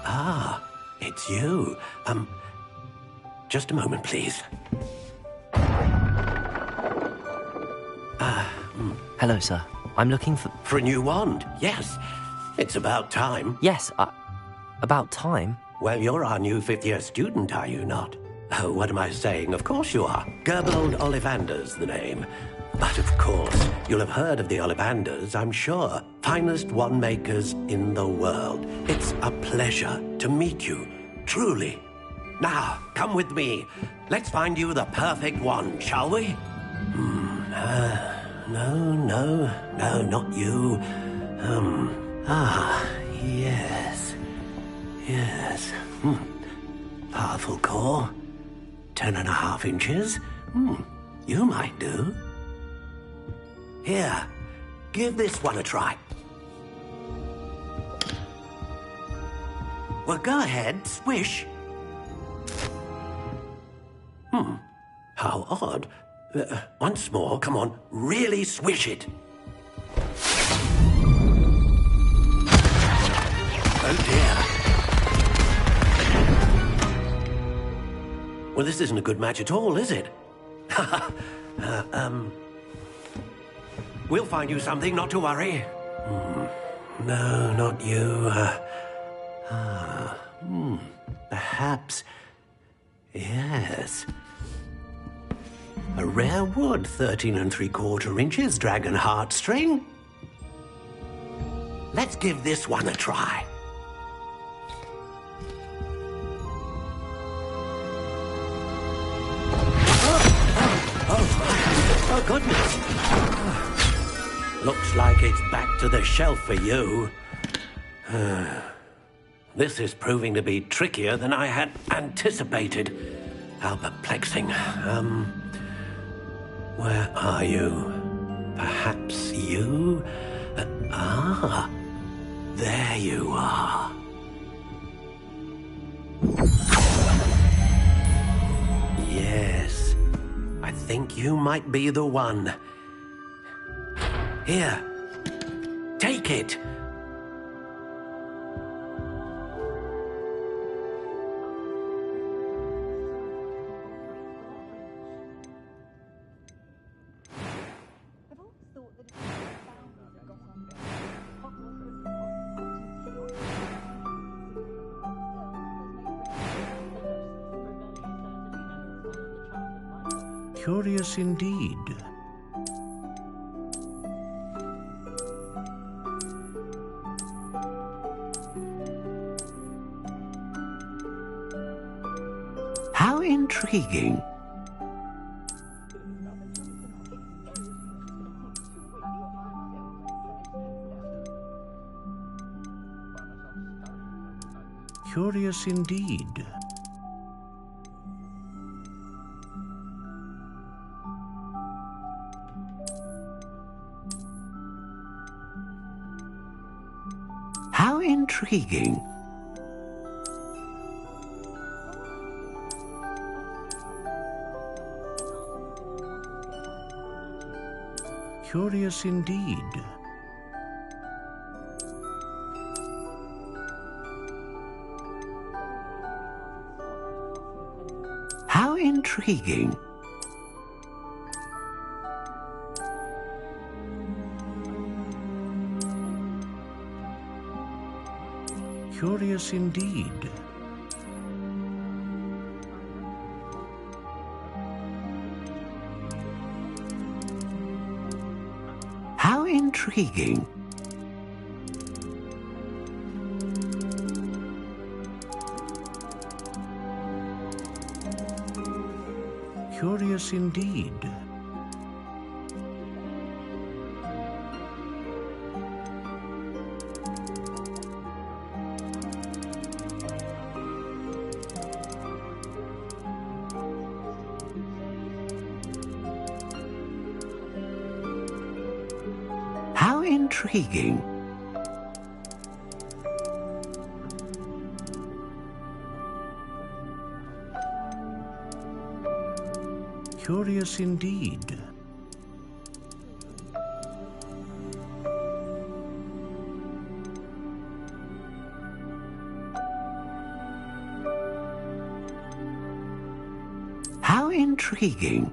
Speaker 15: Ah, it's you. Just a moment, please.
Speaker 6: Hello, sir. I'm looking for...
Speaker 15: For a new wand, yes. It's about time.
Speaker 6: Yes, about time?
Speaker 15: Well, you're our new fifth-year student, are you not? Oh, what am I saying? Of course you are. Gerbold Ollivander's the name. But of course, you'll have heard of the Ollivanders, I'm sure. Finest wand makers in the world. It's a pleasure to meet you, truly. Now, come with me. Let's find you the perfect wand, shall we? No, not you. Yes. Yes. Powerful core. 10.5 inches. You might do. Here, give this one a try. Well, go ahead, swish. How odd. Once more, come on, really swish it. Oh dear. Well, this isn't a good match at all, is it? We'll find you something, not to worry. No, not you. Perhaps. Yes. A rare wood, 13 3/4 inches, dragon heartstring. Let's give this one a try. Oh, goodness. Looks like it's back to the shelf for you. This is proving to be trickier than I had anticipated. How perplexing. Where are you? Perhaps you? There you are. Yes, I think you might be the one. Here, take it.
Speaker 2: Curious indeed.
Speaker 15: How intriguing.
Speaker 2: Curious indeed.
Speaker 15: How intriguing.
Speaker 2: Curious indeed.
Speaker 15: How intriguing.
Speaker 2: Curious indeed.
Speaker 15: How intriguing.
Speaker 2: Curious indeed.
Speaker 15: How intriguing.
Speaker 2: Curious indeed.
Speaker 15: How intriguing.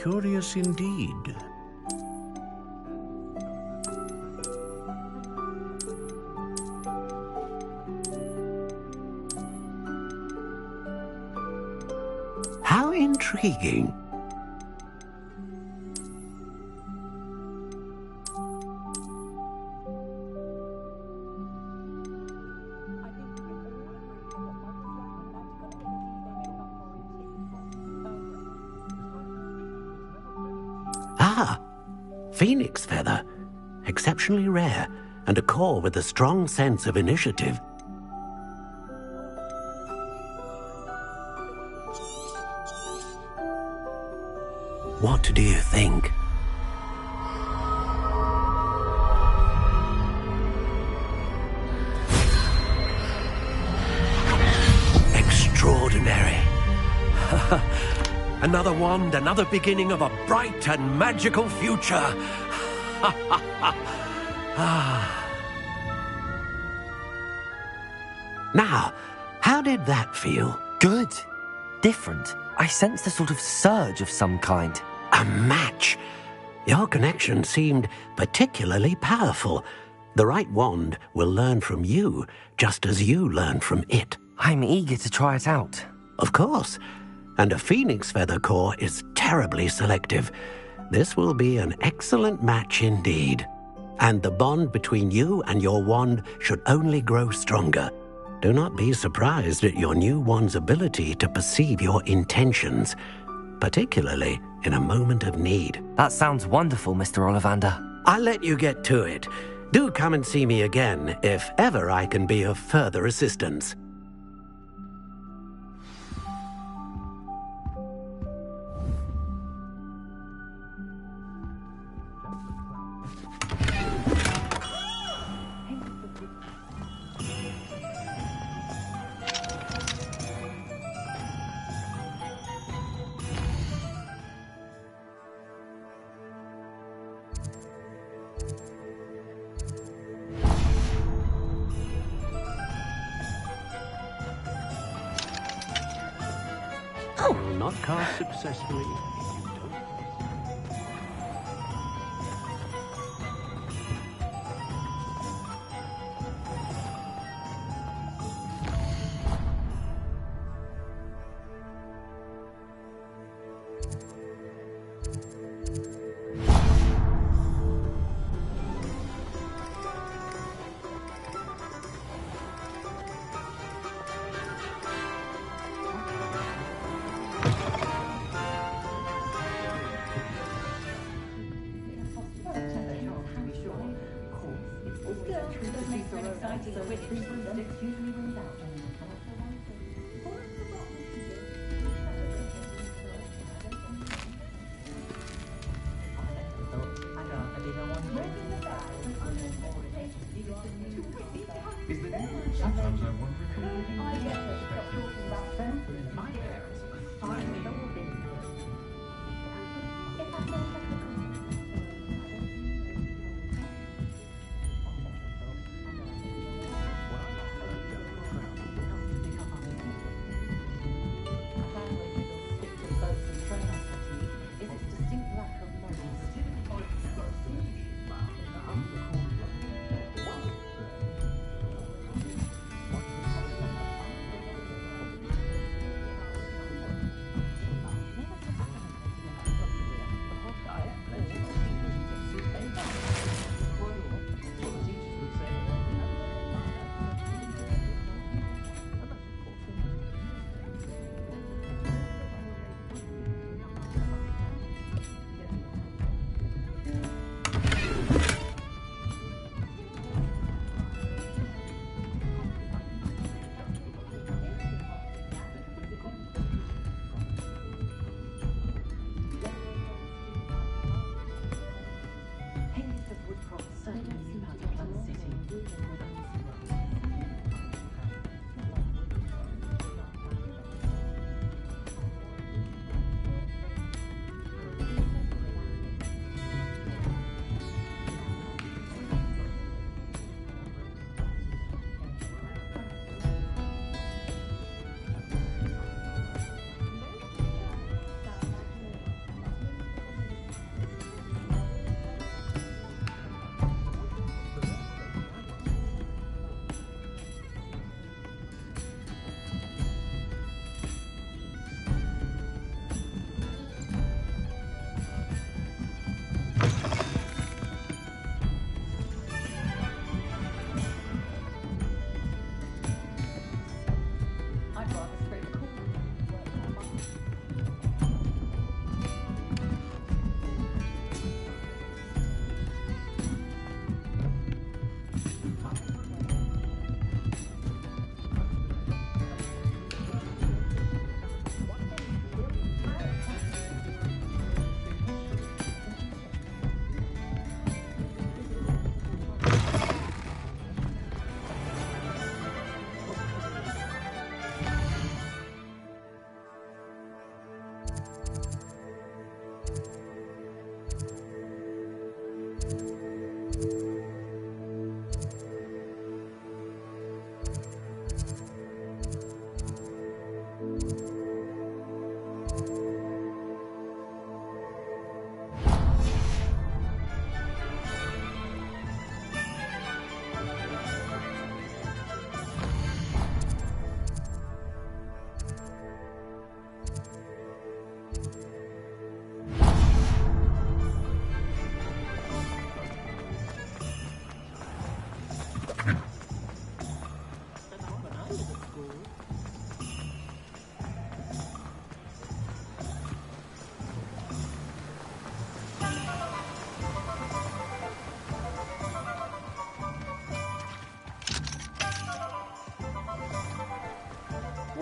Speaker 2: Curious indeed.
Speaker 15: How intriguing. Phoenix feather. Exceptionally rare, and a core with a strong sense of initiative. What do you think? Extraordinary. Another wand, another beginning of a bright and magical future. Now, how did that feel?
Speaker 6: Good. Different. I sensed a sort of surge of some kind.
Speaker 15: A match. Your connection seemed particularly powerful. The right wand will learn from you, just as you learn from it.
Speaker 6: I'm eager to try it out.
Speaker 15: Of course. And a phoenix feather core is terribly selective. This will be an excellent match indeed. And the bond between you and your wand should only grow stronger. Do not be surprised at your new wand's ability to perceive your intentions, particularly in a moment of need.
Speaker 6: That sounds wonderful, Mr. Ollivander.
Speaker 15: I'll let you get to it. Do come and see me again if ever I can be of further assistance. Will not cast successfully.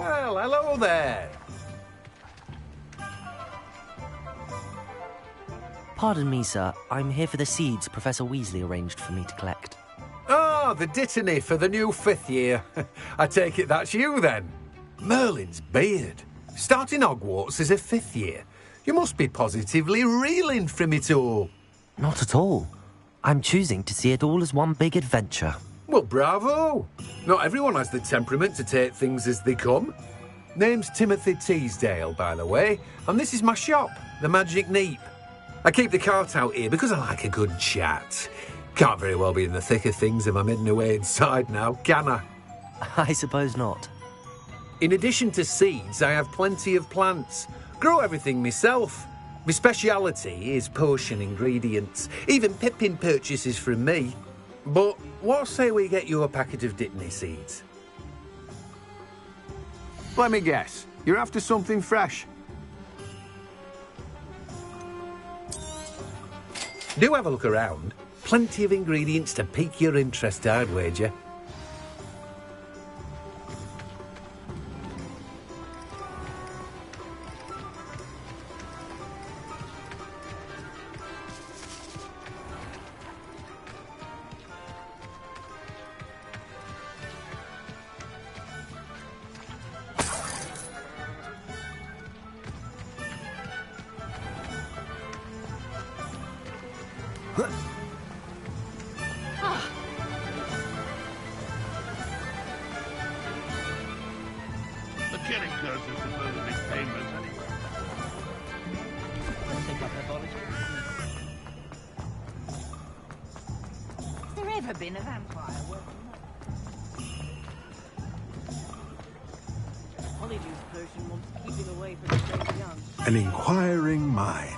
Speaker 3: Well, hello there.
Speaker 6: Pardon me, sir. I'm here for the seeds Professor Weasley arranged for me to collect.
Speaker 3: Ah, the Dittany for the new 5th year. I take it that's you, then. Merlin's beard. Starting Hogwarts as a 5th year. You must be positively reeling from it all.
Speaker 6: Not at all. I'm choosing to see it all as one big adventure.
Speaker 3: Well, bravo. Not everyone has the temperament to take things as they come. Name's Timothy Teasdale, by the way, and this is my shop, the Magic Neep. I keep the cart out here because I like a good chat. Can't very well be in the thick of things if I'm hidden away inside now, can I?
Speaker 6: I suppose not.
Speaker 3: In addition to seeds, I have plenty of plants. Grow everything myself. My speciality is potion ingredients. Even Pippin purchases from me. But what say we get you a packet of Dittany seeds?
Speaker 1: Let me guess. You're after something fresh.
Speaker 3: Do have a look around. Plenty of ingredients to pique your interest, I'd wager.
Speaker 10: The killing curse is supposed to be painless anyway.
Speaker 20: Has there ever been a vampire working
Speaker 11: Honeydew potion wants keeping away from the very young.
Speaker 5: An inquiring mind.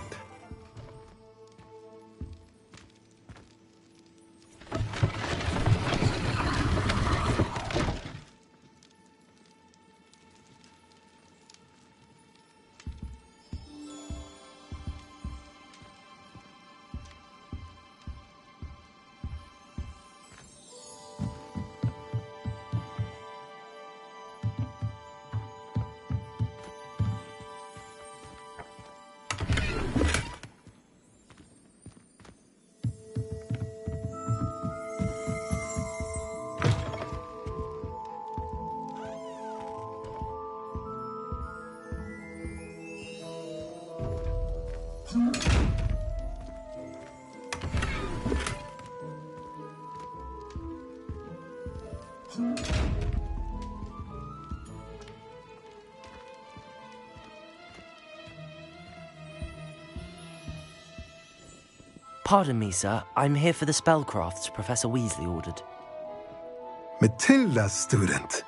Speaker 6: Pardon me, sir. I'm here for the spellcrafts Professor Weasley ordered.
Speaker 5: Matilda, student.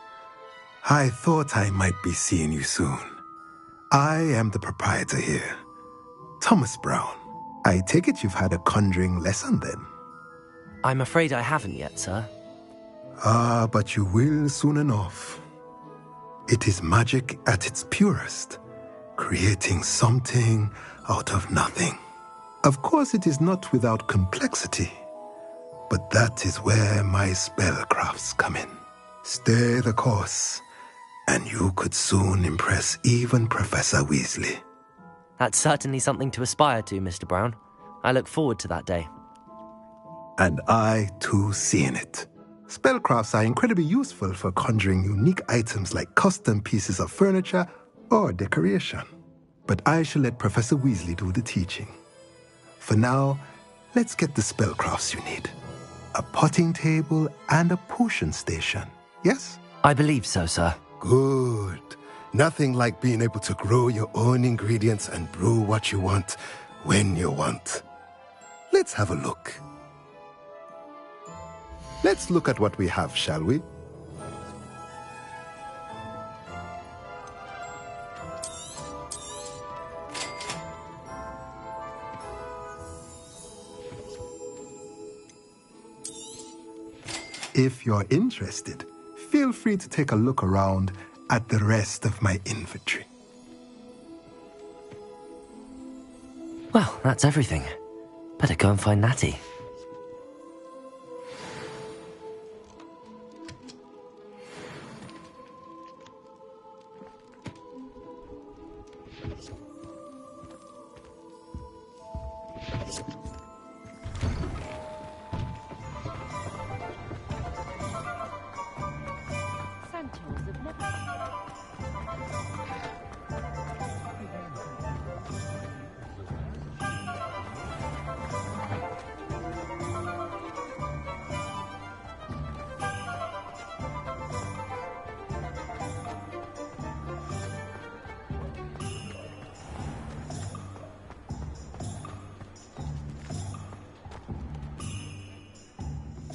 Speaker 5: I thought I might be seeing you soon. I am the proprietor here, Thomas Brown. I take it you've had a conjuring lesson then?
Speaker 6: I'm afraid I haven't yet, sir.
Speaker 5: Ah, but you will soon enough. It is magic at its purest, creating something out of nothing. Of course, it is not without complexity, but that is where my spellcrafts come in. Stay the course, and you could soon impress even Professor Weasley.
Speaker 6: That's certainly something to aspire to, Mr. Brown. I look forward to that day.
Speaker 5: And I, too, see in it. Spellcrafts are incredibly useful for conjuring unique items like custom pieces of furniture or decoration. But I shall let Professor Weasley do the teaching. For now, let's get the spellcrafts you need. A potting table and a potion station, yes?
Speaker 6: I believe so, sir.
Speaker 5: Good. Nothing like being able to grow your own ingredients and brew what you want when you want. Let's have a look. Let's look at what we have, shall we? If you're interested, feel free to take a look around at the rest of my inventory.
Speaker 6: Well, that's everything. Better go and find Natty.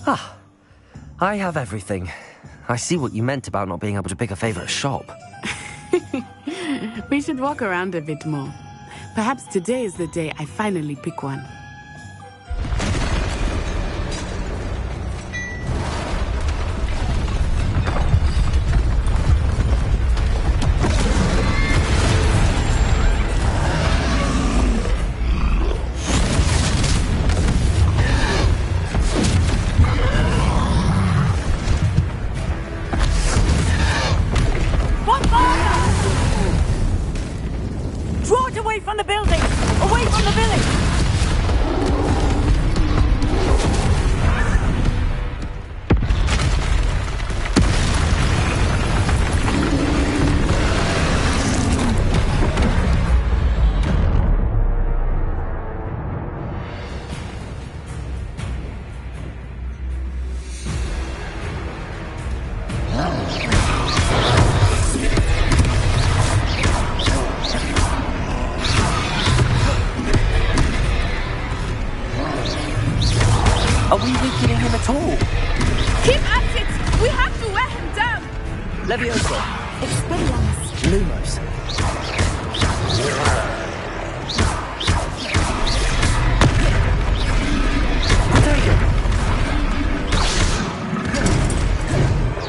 Speaker 6: Ah, I have everything. I see what you meant about not being able to pick a favorite shop.
Speaker 14: We should walk around a bit more. Perhaps today is the day I finally pick one.
Speaker 13: Draw it away from the building! Away from the village!
Speaker 6: Are we weakening him at all?
Speaker 14: Keep at it! We have to wear him down!
Speaker 6: Leviosa!
Speaker 22: Expelliarmus!
Speaker 6: Lumos!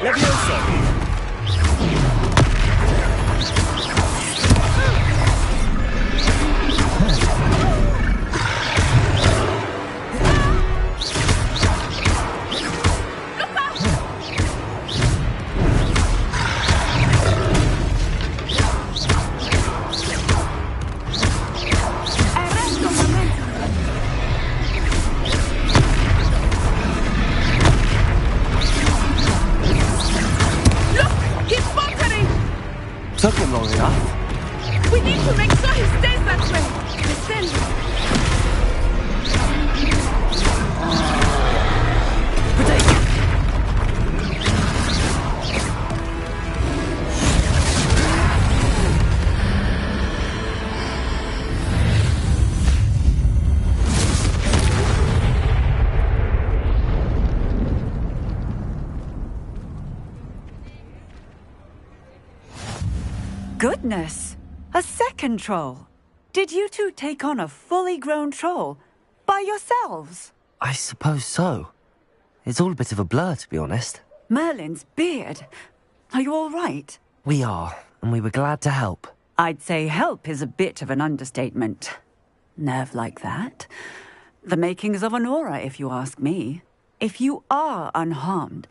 Speaker 6: Leviosa!
Speaker 14: He's faltering!
Speaker 6: Took him long enough.
Speaker 14: We need to make sure he stays that way. Listen.
Speaker 13: Goodness! A second troll! Did you two take on a fully grown troll? By yourselves?
Speaker 6: I suppose so. It's all a bit of a blur, to be honest.
Speaker 13: Merlin's beard. Are you all right?
Speaker 6: We are, and we were glad to help.
Speaker 13: I'd say help is a bit of an understatement. Nerve like that. The makings of an aura, if you ask me. If you are unharmed,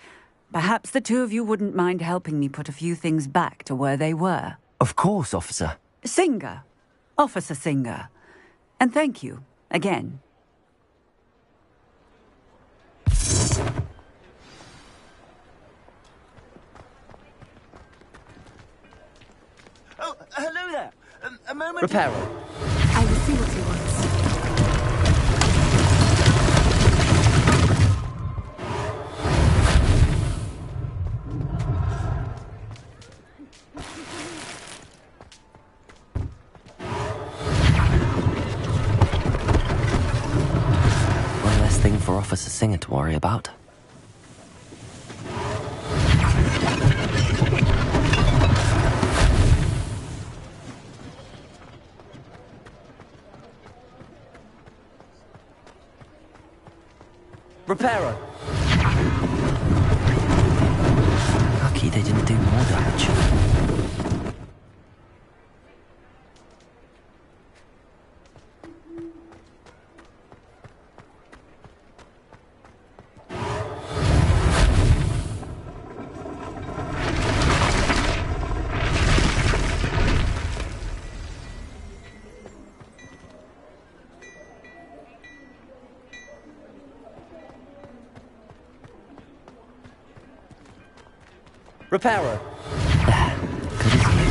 Speaker 13: perhaps the two of you wouldn't mind helping me put a few things back to where they were.
Speaker 6: Of course, officer.
Speaker 13: Singer. Officer Singer. And thank you, again.
Speaker 12: Oh, hello there. A moment.
Speaker 6: Reparo.
Speaker 14: I will see what he wants.
Speaker 6: One less thing for Officer Singer to worry about. Reparo! Lucky they didn't do more damage. Reparo. Good as new.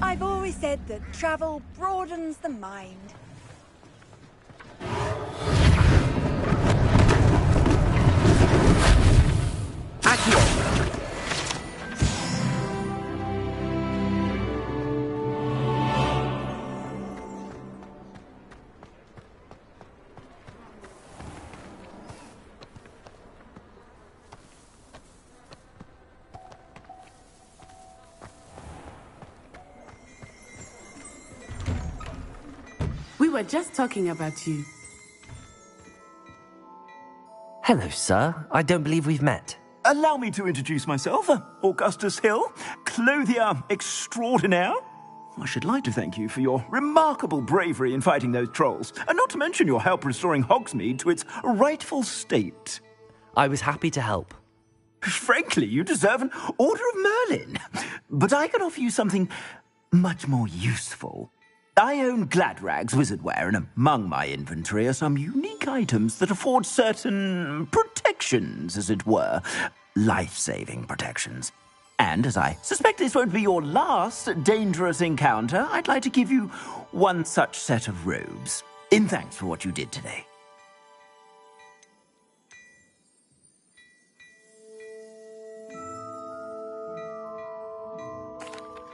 Speaker 22: I've always said that travel broadens the mind.
Speaker 14: were just talking about you.
Speaker 6: Hello, sir. I don't believe we've met.
Speaker 17: Allow me to introduce myself, Augustus Hill, clothier extraordinaire. I should like to thank you for your remarkable bravery in fighting those trolls, and not to mention your help restoring Hogsmeade to its rightful state.
Speaker 6: I was happy to help.
Speaker 17: Frankly, you deserve an Order of Merlin. But I can offer you something much more useful. I own Gladrag's wizardware, and among my inventory are some unique items that afford certain protections, as it were. Life-saving protections. And as I suspect this won't be your last dangerous encounter, I'd like to give you one such set of robes, in thanks for what you did today.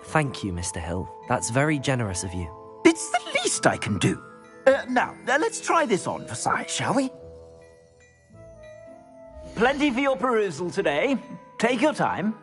Speaker 6: Thank you, Mr. Hill. That's very generous of you.
Speaker 17: It's the least I can do. Now, let's try this on for size, shall we? Plenty for your perusal today. Take your time.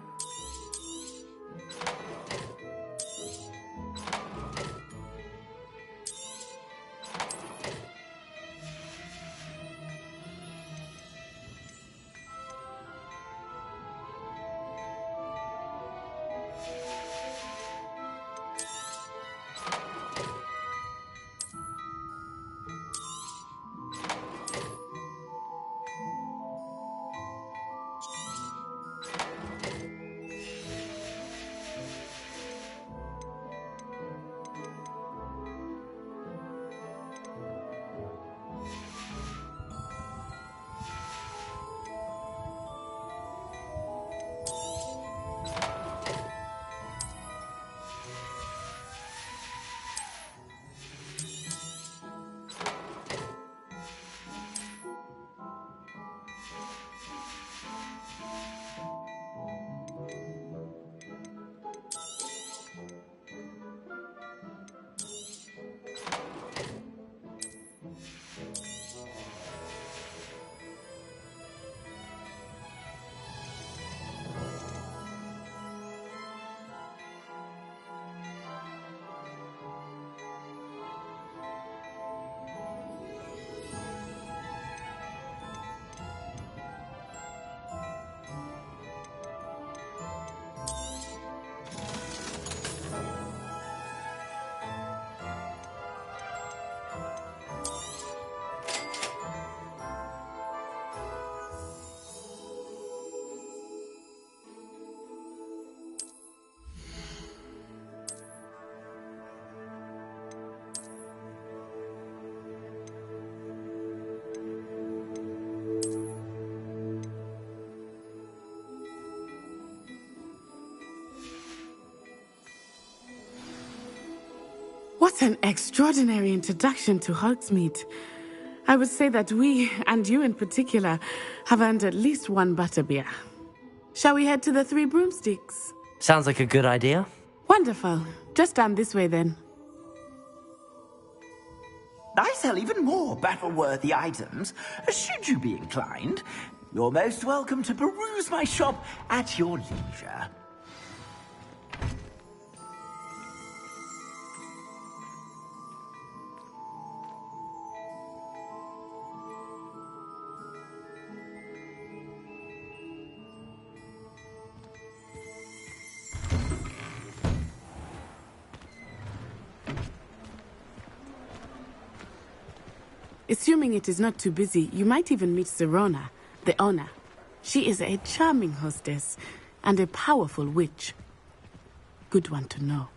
Speaker 14: What an extraordinary introduction to Hogsmeade. I would say that we, and you in particular, have earned at least one butterbeer. Shall we head to the Three Broomsticks?
Speaker 6: Sounds like a good idea.
Speaker 14: Wonderful. Just down this way then.
Speaker 17: I sell even more battle-worthy items. Should you be inclined, you're most welcome to peruse my shop at your leisure.
Speaker 14: Assuming it is not too busy, you might even meet Sirona, the owner. She is a charming hostess and a powerful witch. Good one to know.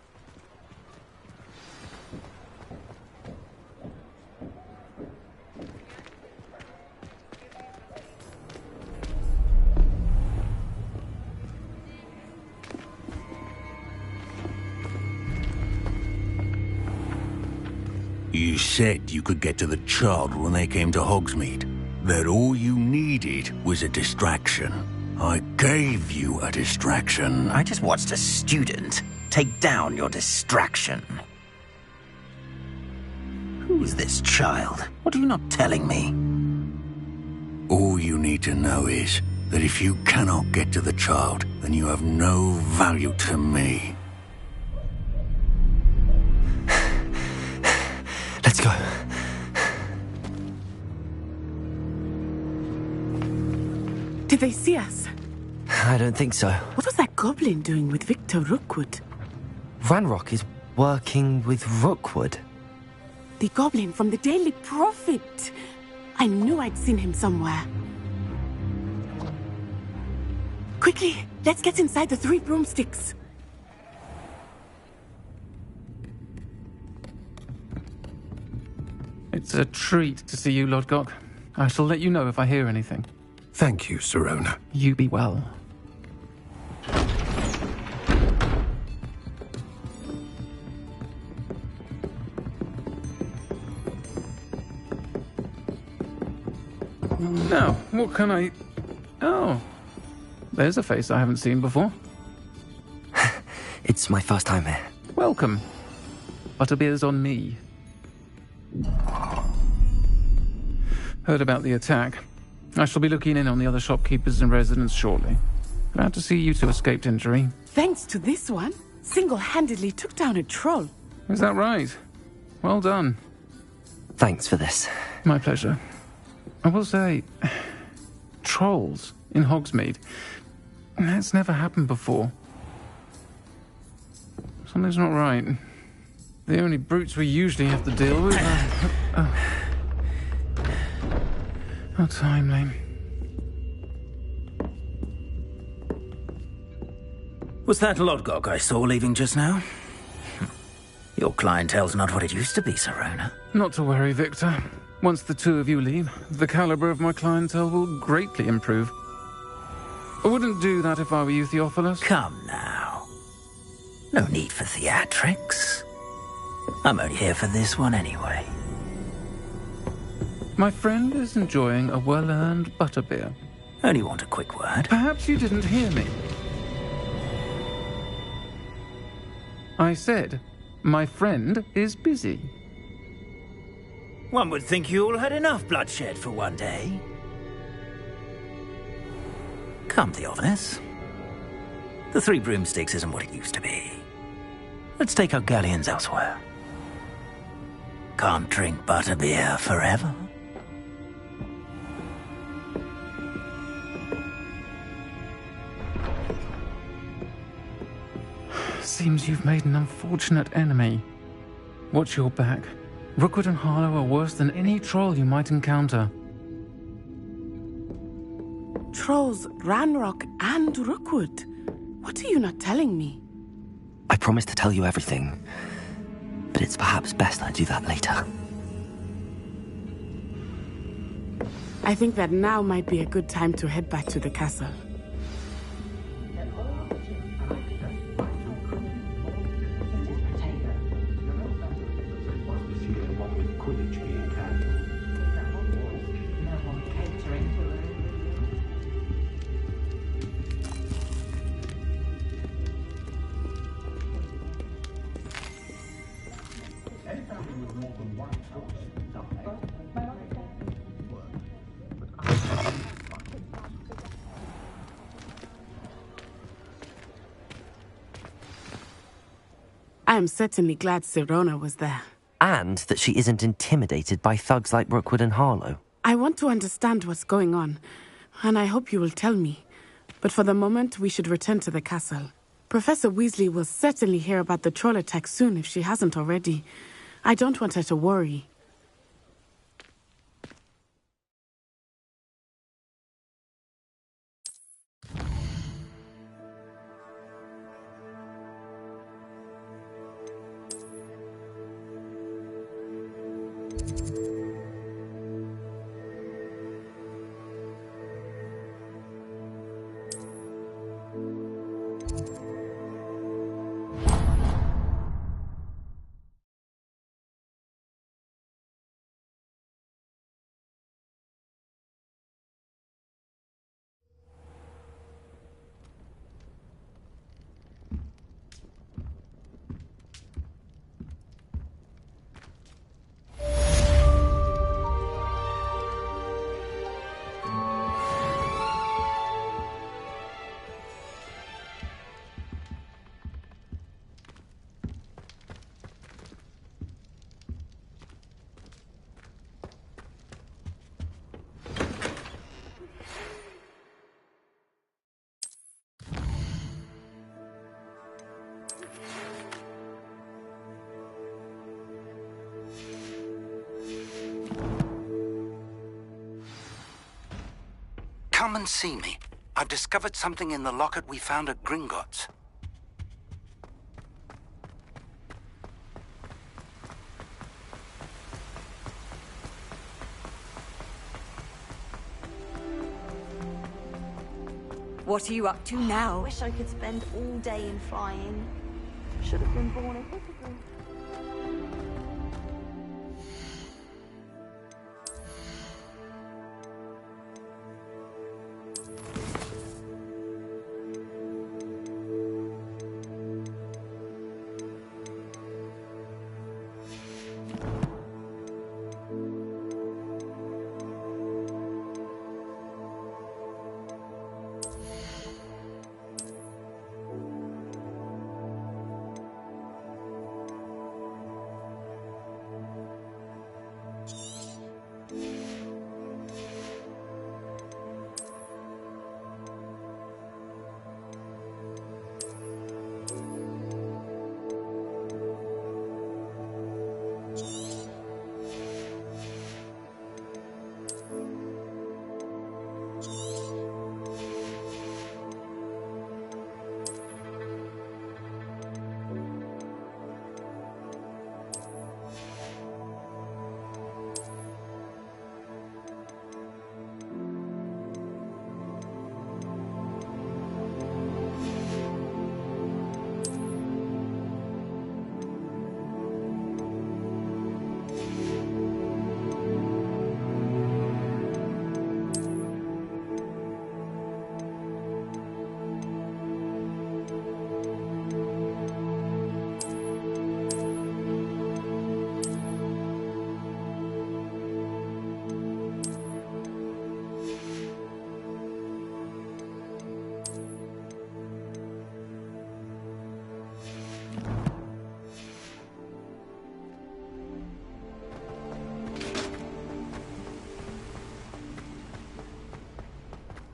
Speaker 2: You said you could get to the child when they came to Hogsmeade. That all you needed was a distraction. I gave you a distraction.
Speaker 17: I just watched a student take down your distraction. Who's this child? What are you not telling me?
Speaker 2: All you need to know is that if you cannot get to the child, then you have no value to me.
Speaker 6: Let's go.
Speaker 14: they see us?
Speaker 6: I don't think so.
Speaker 14: What was that goblin doing with Victor Rookwood?
Speaker 6: Ranrock is working with Rookwood.
Speaker 14: The goblin from the Daily Prophet. I knew I'd seen him somewhere. Quickly, let's get inside the Three Broomsticks.
Speaker 8: It's a treat to see you, Lodgok. I shall let you know if I hear anything.
Speaker 5: Thank you, Sirona.
Speaker 8: You be well. Now, what can I... Oh, there's a face I haven't seen before.
Speaker 6: It's my first time here.
Speaker 8: Welcome. Butterbeer's on me. Heard about the attack. I shall be looking in on the other shopkeepers and residents shortly. Glad to see you two escaped injury.
Speaker 14: Thanks to this one, single-handedly took down a troll.
Speaker 8: Is that right? Well done.
Speaker 6: Thanks for this.
Speaker 8: My pleasure. I will say, trolls in Hogsmeade. That's never happened before. Something's not right. The only brutes we usually have to deal with are... How timely.
Speaker 12: Was that Lodgok I saw leaving just now? Your clientele's not what it used to be, Sirona.
Speaker 8: Not to worry, Victor. Once the two of you leave, the caliber of my clientele will greatly improve. I wouldn't do that if I were you, Theophilus.
Speaker 12: Come now. No need for theatrics. I'm only here for this one anyway.
Speaker 8: My friend is enjoying a well-earned butterbeer.
Speaker 12: Only want a quick word.
Speaker 8: Perhaps you didn't hear me. I said, my friend is busy.
Speaker 12: One would think you all had enough bloodshed for one day. Come, Theophilus. The Three Broomsticks isn't what it used to be. Let's take our galleons elsewhere. Can't drink butterbeer forever.
Speaker 8: Seems you've made an unfortunate enemy. Watch your back. Rookwood and Harlow are worse than any troll you might encounter.
Speaker 14: Trolls, Ranrock, and Rookwood. What are you not telling me?
Speaker 6: I promised to tell you everything, but it's perhaps best I do that later.
Speaker 14: I think that now might be a good time to head back to the castle. I am certainly glad Sirona was there.
Speaker 6: And that she isn't intimidated by thugs like Rookwood and Harlow.
Speaker 14: I want to understand what's going on, and I hope you will tell me. But for the moment, we should return to the castle. Professor Weasley will certainly hear about the troll attack soon if she hasn't already. I don't want her to worry.
Speaker 7: Come and see me. I've discovered something in the locket we found at Gringotts.
Speaker 9: What are you up to now? I wish I could spend all day in flying. Should have been born a hippogriff.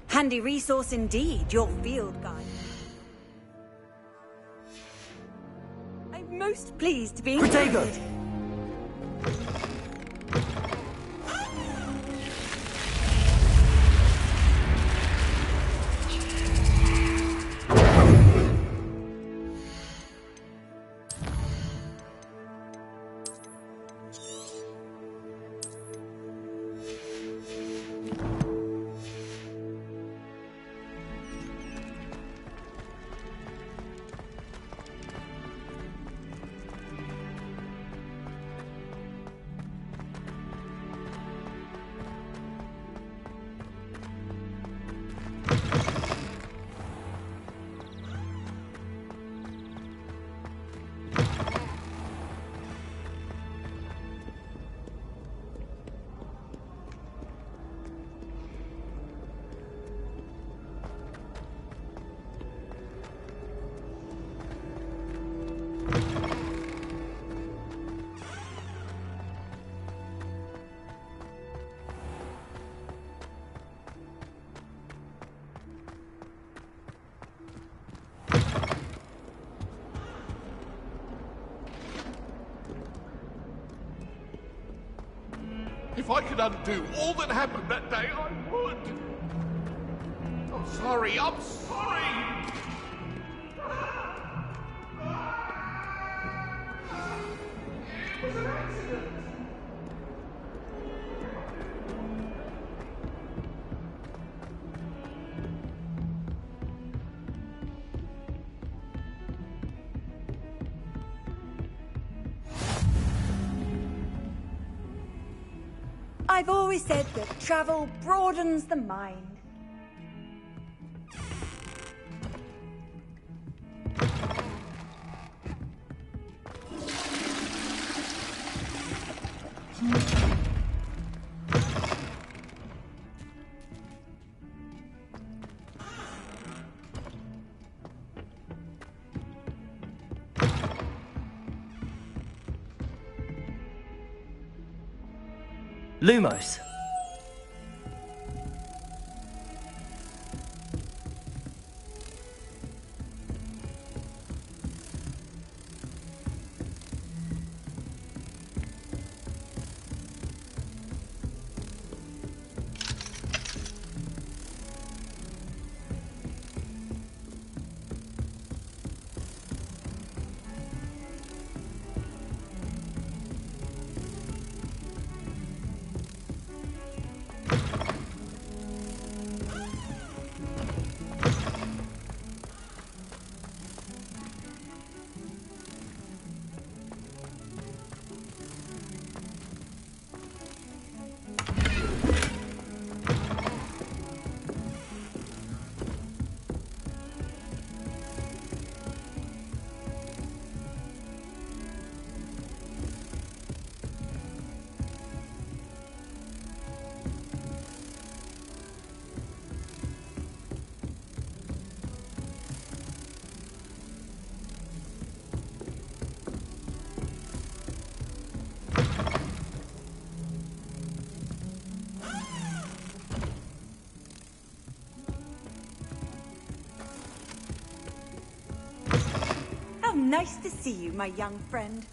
Speaker 21: Handy resource indeed, your field guide. I'm most pleased to be included.
Speaker 10: If I could undo all that happened that day, I would. I'm sorry, I'm sorry. It was an accident.
Speaker 21: I've always said that travel broadens the mind.
Speaker 6: Lumos.
Speaker 21: How nice to see you, my young friend.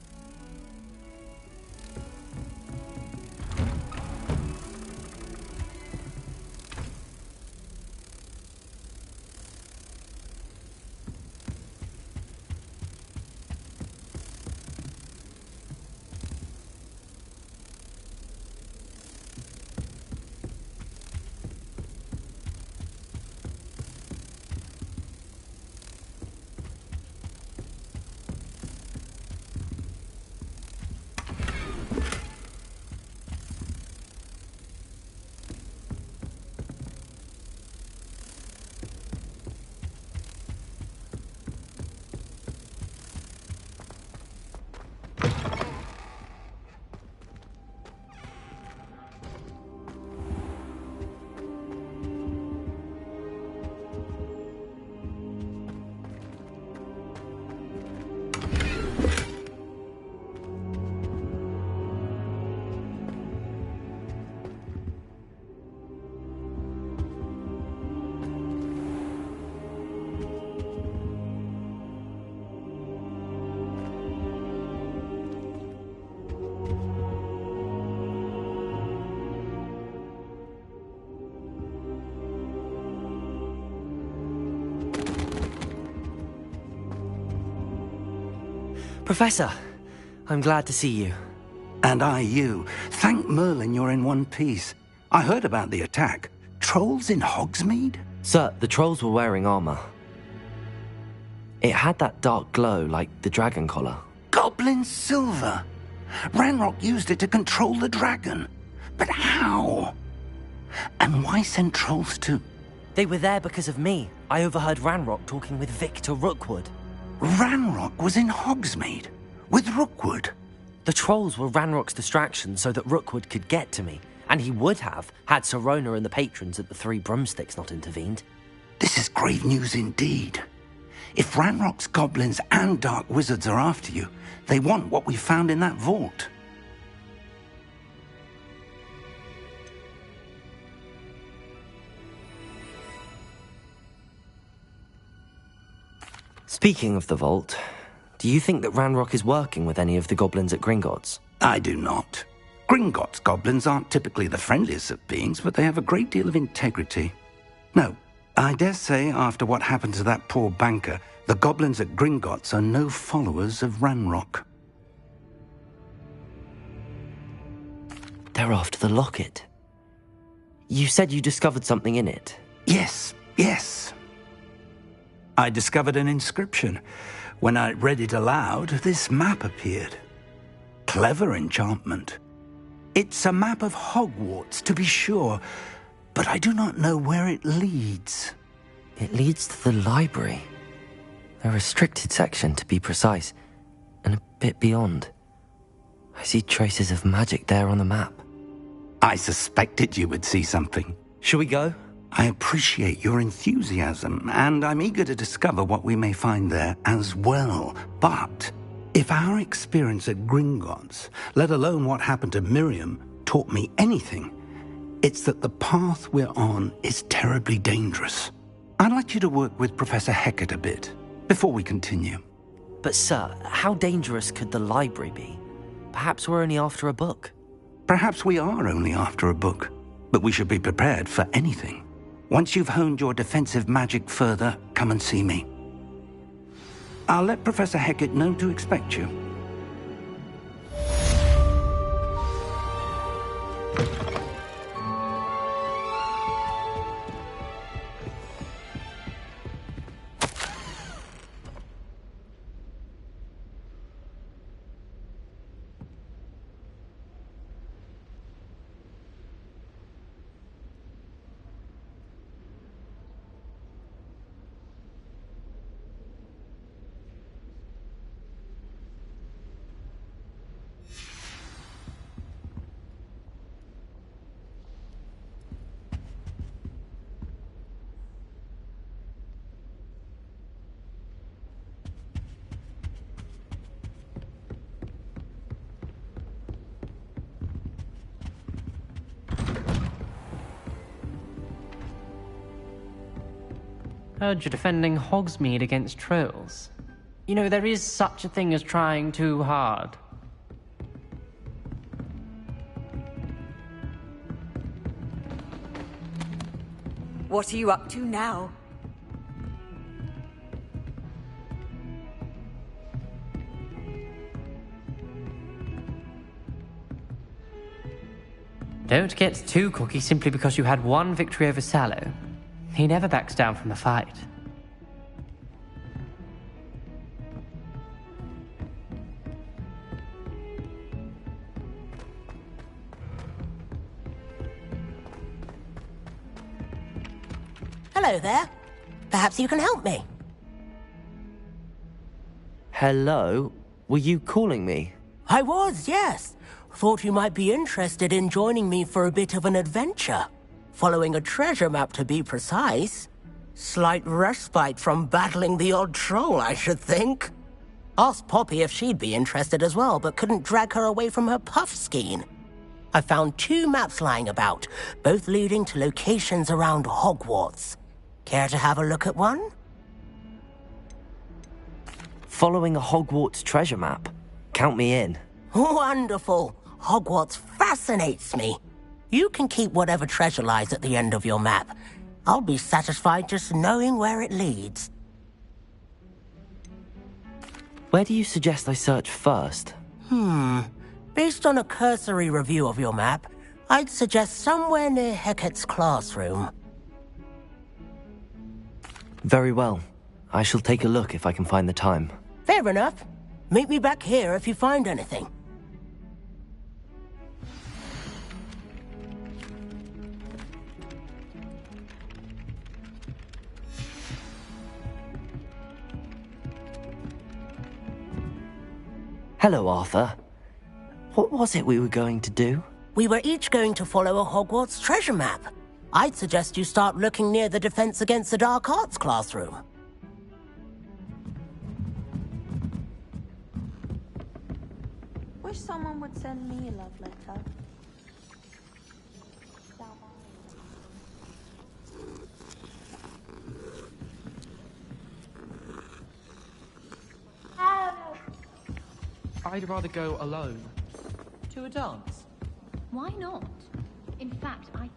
Speaker 6: Professor, I'm glad to see you.
Speaker 7: And I you. Thank Merlin you're in one piece. I heard about the attack. Trolls in Hogsmeade?
Speaker 6: Sir, the trolls were wearing armor. It had that dark glow like the dragon collar.
Speaker 7: Goblin silver. Ranrock used it to control the dragon. But how? And why send trolls to...
Speaker 6: They were there because of me. I overheard Ranrock talking with Victor Rookwood.
Speaker 7: Ranrock was in Hogsmeade? With Rookwood?
Speaker 6: The trolls were Ranrock's distraction so that Rookwood could get to me. And he would have, had Sirona and the patrons at the Three Broomsticks not intervened.
Speaker 7: This is grave news indeed. If Ranrock's goblins and dark wizards are after you, they want what we found in that vault.
Speaker 6: Speaking of the vault, do you think that Ranrock is working with any of the goblins at Gringotts?
Speaker 7: I do not. Gringotts goblins aren't typically the friendliest of beings, but they have a great deal of integrity. No, I dare say after what happened to that poor banker, the goblins at Gringotts are no followers of Ranrock.
Speaker 6: They're after the locket. You said you discovered something in it.
Speaker 7: Yes. I discovered an inscription. When I read it aloud, this map appeared. Clever enchantment. It's a map of Hogwarts, to be sure, but I do not know where it leads.
Speaker 6: It leads to the library. A restricted section, to be precise, and a bit beyond. I see traces of magic there on the map.
Speaker 7: I suspected you would see something.
Speaker 6: Shall we go?
Speaker 7: I appreciate your enthusiasm, and I'm eager to discover what we may find there as well. But if our experience at Gringotts, let alone what happened to Miriam, taught me anything, it's that the path we're on is terribly dangerous. I'd like you to work with Professor Hecat a bit before we continue.
Speaker 6: But sir, how dangerous could the library be? Perhaps we're only after a book.
Speaker 7: Perhaps we are only after a book, but we should be prepared for anything. Once you've honed your defensive magic further, come and see me. I'll let Professor Hecat know to expect you.
Speaker 11: Heard you're defending Hogsmeade against trolls. You know, there is such a thing as trying too hard.
Speaker 4: What are you up to now?
Speaker 11: Don't get too cocky simply because you had one victory over Sallow. He never backs down from a fight.
Speaker 18: Hello there. Perhaps you can help me.
Speaker 6: Hello? Were you calling me?
Speaker 18: I was, yes. Thought you might be interested in joining me for a bit of an adventure. Following a treasure map, to be precise. Slight respite from battling the odd troll, I should think. Asked Poppy if she'd be interested as well, but couldn't drag her away from her puff skein. I found 2 maps lying about, both leading to locations around Hogwarts. Care to have a look at one?
Speaker 6: Following a Hogwarts treasure map. Count me in.
Speaker 18: Wonderful. Hogwarts fascinates me. You can keep whatever treasure lies at the end of your map. I'll be satisfied just knowing where it leads.
Speaker 6: Where do you suggest I search first?
Speaker 18: Based on a cursory review of your map, I'd suggest somewhere near Hecat's classroom.
Speaker 6: Very well. I shall take a look if I can find the time.
Speaker 18: Fair enough. Meet me back here if you find anything.
Speaker 6: Hello, Arthur. What was it we were going to do?
Speaker 18: We were each going to follow a Hogwarts treasure map. I'd suggest you start looking near the Defense Against the Dark Arts classroom.
Speaker 9: Wish someone would send me a love letter.
Speaker 16: I'd rather go alone.
Speaker 21: To a dance? Why not? In fact, I